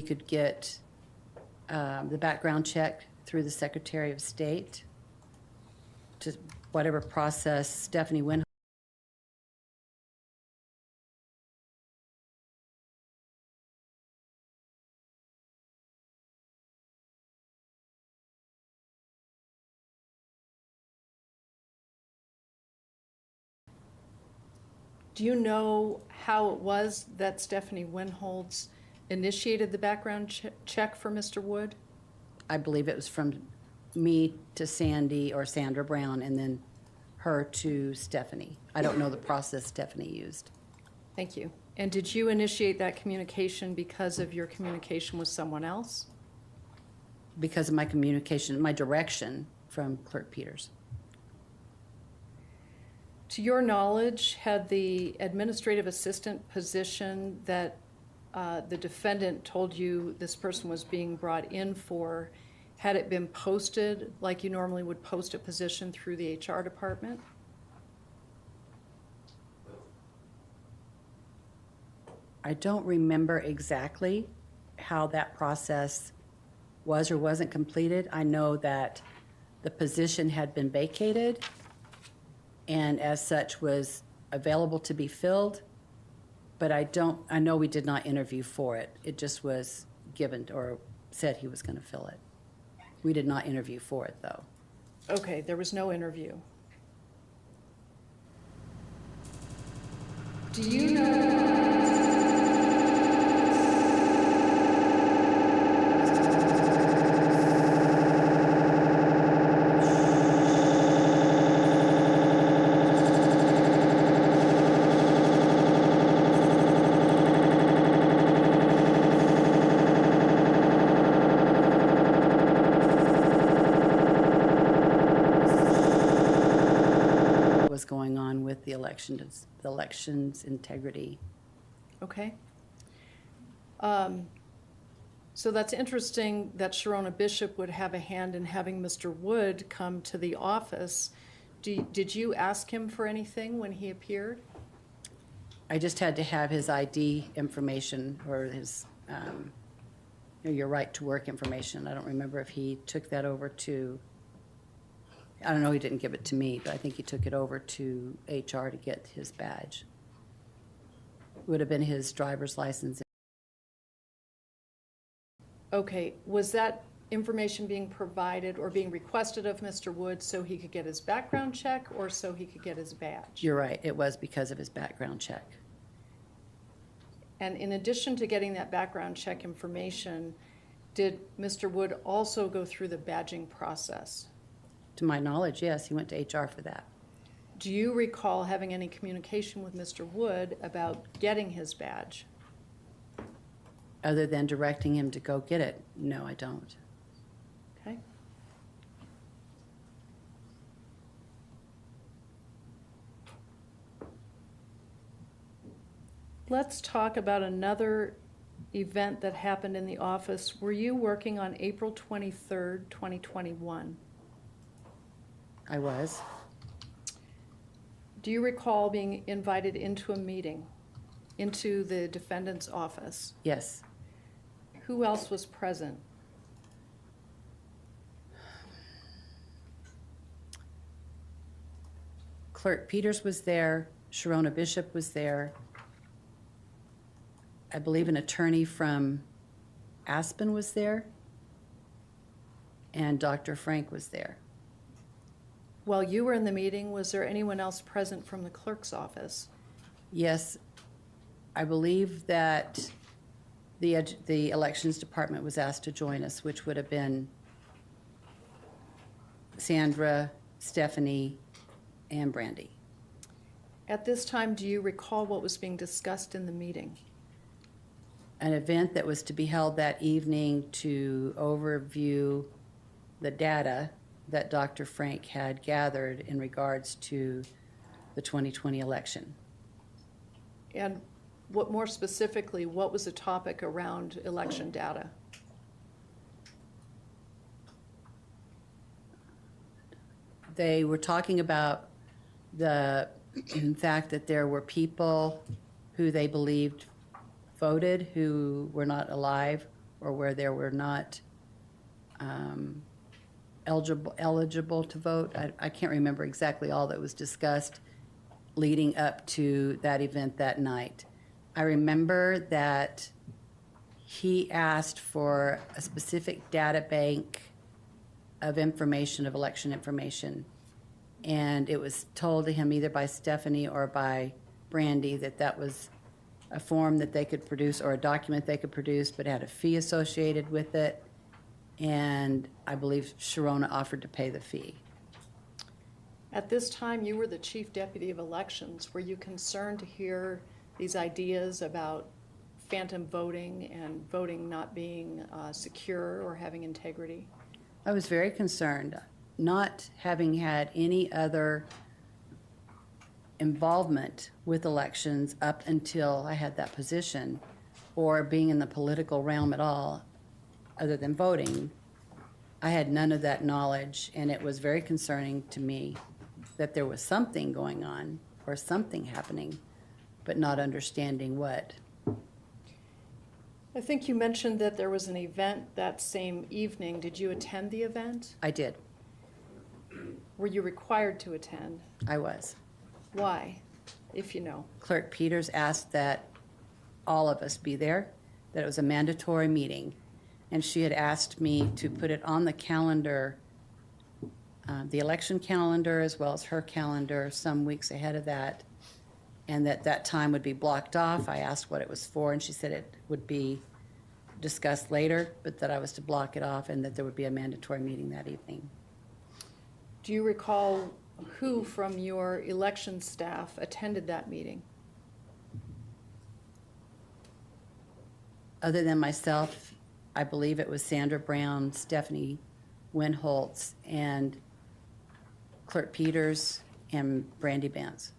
Could get the background check through the Secretary of State to whatever process Stephanie went Do you know how it was that Stephanie Winholtz initiated the background check for Mr. Wood? I believe it was from me to Sandy or Sandra Brown, and then her to Stephanie. I don't know the process Stephanie used. Thank you. And did you initiate that communication because of your communication with someone else? Because of my communication, my direction from Clerk Peters. To your knowledge, had the administrative assistant position that the defendant told you this person was being brought in for, had it been posted like you normally would post a position through the HR department? I don't remember exactly how that process was or wasn't completed. I know that the position had been vacated and as such was available to be filled, but I know we did not interview for it. It just was given or said he was going to fill it. We did not interview for it, though. Okay, there was no interview. Do you know? Was going on with the elections integrity. Okay. So that's interesting that Sharona Bishop would have a hand in having Mr. Wood come to the office. Did you ask him for anything when he appeared? I just had to have his ID information or his, your right to work information. I don't remember if he took that over to, I don't know, he didn't give it to me, but I think he took it over to HR to get his badge. Would have been his driver's license. Okay, was that information being provided or being requested of Mr. Wood so he could get his background check or so he could get his badge? You're right, it was because of his background check. And in addition to getting that background check information, did Mr. Wood also go through the badging process? To my knowledge, yes, he went to HR for that. Do you recall having any communication with Mr. Wood about getting his badge? Other than directing him to go get it, no, I don't. Okay. Let's talk about another event that happened in the office. Were you working on April 23rd, 2021? I was. Do you recall being invited into a meeting, into the defendant's office? Yes. Who else was present? Clerk Peters was there, Sharona Bishop was there. I believe an attorney from Aspen was there, and Dr. Frank was there. While you were in the meeting, was there anyone else present from the clerk's office? Yes, I believe that the elections department was asked to join us, which would have been Sandra, Stephanie, and Brandy. At this time, do you recall what was being discussed in the meeting? An event that was to be held that evening to overview the data that Dr. Frank had gathered in regards to the 2020 election. And what more specifically, what was the topic around election data? They were talking about the fact that there were people who they believed voted who were not alive or where there were not eligible to vote. I can't remember exactly all that was discussed leading up to that event that night. I remember that he asked for a specific data bank of information, of election information, and it was told to him either by Stephanie or by Brandy that that was a form that they could produce or a document they could produce, but had a fee associated with it. And I believe Sharona offered to pay the fee. At this time, you were the chief deputy of elections. Were you concerned to hear these ideas about phantom voting and voting not being secure or having integrity? I was very concerned, not having had any other involvement with elections up until I had that position, or being in the political realm at all, other than voting. I had none of that knowledge, and it was very concerning to me that there was something going on or something happening, but not understanding what. I think you mentioned that there was an event that same evening. Did you attend the event? I did. Were you required to attend? I was. Why, if you know? Clerk Peters asked that all of us be there, that it was a mandatory meeting. And she had asked me to put it on the calendar, the election calendar as well as her calendar, some weeks ahead of that, and that that time would be blocked off. I asked what it was for, and she said it would be discussed later, but that I was to block it off and that there would be a mandatory meeting that evening. Do you recall who from your election staff attended that meeting? Other than myself, I believe it was Sandra Brown, Stephanie Winholtz, and Clerk Peters and Brandy Bance.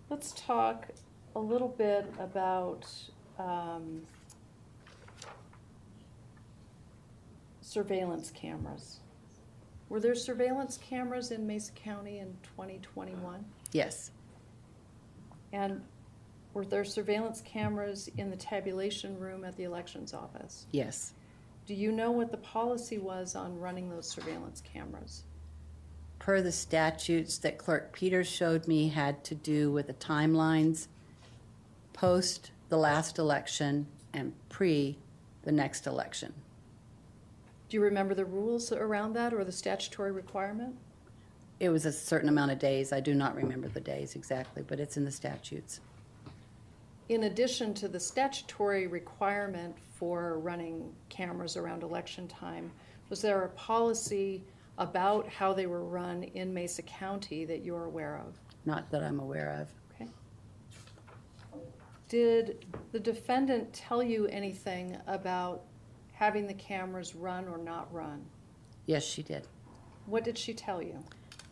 Let's talk a little bit about surveillance cameras. Were there surveillance cameras in Mesa County in 2021? Yes, And were there surveillance cameras in the tabulation room at the elections office? yes. Do you know what the policy was on running those surveillance cameras? Per the statutes that Clerk Peters showed me had to do with the timelines post the last election and pre the next election. Do you remember the rules around that or the statutory requirement? It was a certain amount of days. I do not remember the days exactly, but it's in the statutes. In addition to the statutory requirement for running cameras around election time, was there a policy about how they were run in Mesa County that you're aware of? Not that I'm aware of. Okay. Did the defendant tell you anything about having the cameras run or not run? Yes, she did. What did she tell you?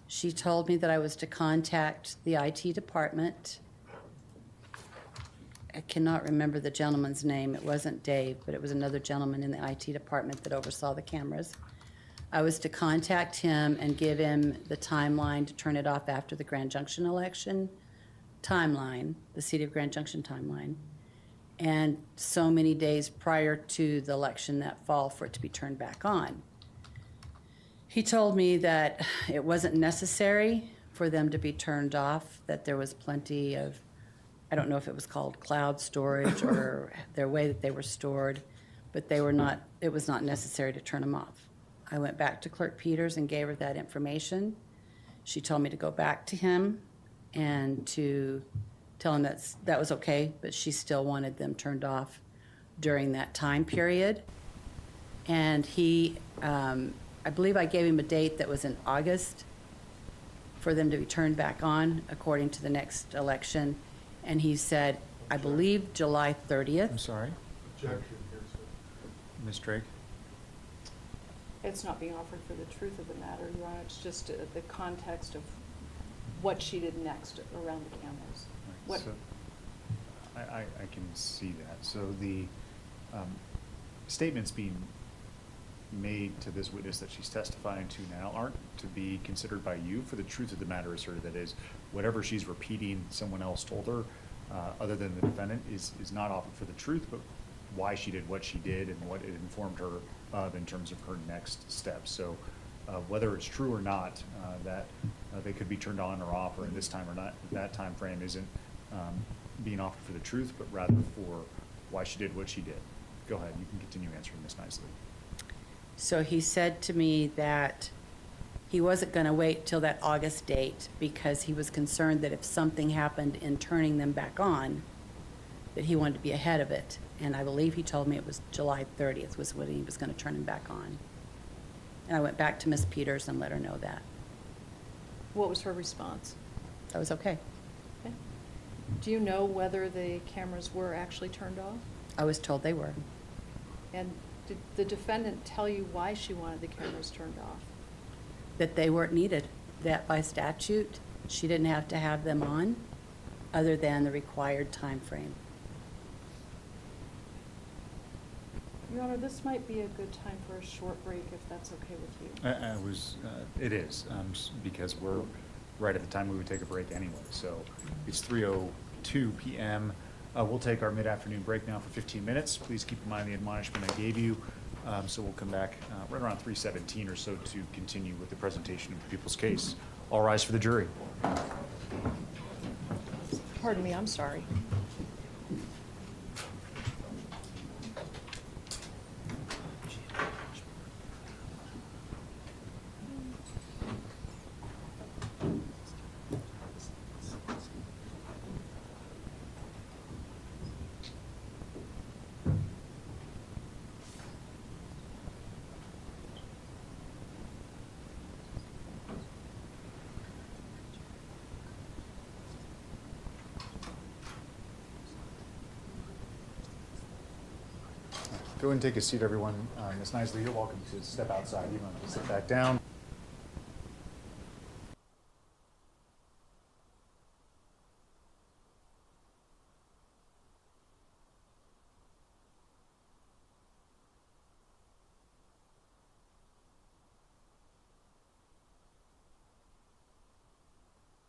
She told me that I was to contact the IT department. I cannot remember the gentleman's name. It wasn't Dave, but it was another gentleman in the IT department that oversaw the cameras. I was to contact him and give him the timeline to turn it off after the Grand Junction election timeline, the City of Grand Junction timeline, and so many days prior to the election that fall for it to be turned back on. He told me that it wasn't necessary for them to be turned off, that there was plenty of, I don't know if it was called cloud storage or their way that they were stored, but they were not, it was not necessary to turn them off. I went back to Clerk Peters and gave her that information. She told me to go back to him and to tell him that was okay, but she still wanted them turned off during that time period. And he, I believe I gave him a date that was in August for them to be turned back on according to the next election. And he said, I believe July 30th. I'm sorry? Ms. Drake? It's not being offered for the truth of the matter, Your Honor. It's just the context of what she did next around the cameras. What, So, I can see that. So the statements being made to this witness that she's testifying to now aren't to be considered by you for the truth of the matter asserted. That is, whatever she's repeating someone else told her, other than the defendant, is not offered for the truth, but why she did what she did and what it informed her of in terms of her next steps. So Whether it's true or not, that they could be turned on or off, or in this time or not, that time frame isn't being offered for the truth, but rather for why she did what she did. Go ahead, you can continue answering Ms. Nicely. So he said to me that he wasn't going to wait till that August date because he was concerned that if something happened in turning them back on, that he wanted to be ahead of it. And I believe he told me it was July 30th was when he was going to turn them back on. And I went back to Miss Peters and let her know that. What was her response? That was okay. Okay. Do you know whether the cameras were actually turned off? I was told they were. And did the defendant tell you why she wanted the cameras turned off? That they weren't needed, that by statute, she didn't have to have them on other than the required time frame. Your Honor, this might be a good time for a short break, if that's okay with you. It is, because we're right at the time we would take a break anyway. So it's 3:02 p.m. We'll take our mid-afternoon break now for 15 minutes. Please keep in mind the admonishment I gave you. So we'll come back right around 3:17 or so to continue with the presentation of the people's case. All rise for the jury. Pardon me, I'm sorry. Go ahead and take a seat, everyone. Ms. Nicely, you're welcome to step outside. You don't have to sit back down.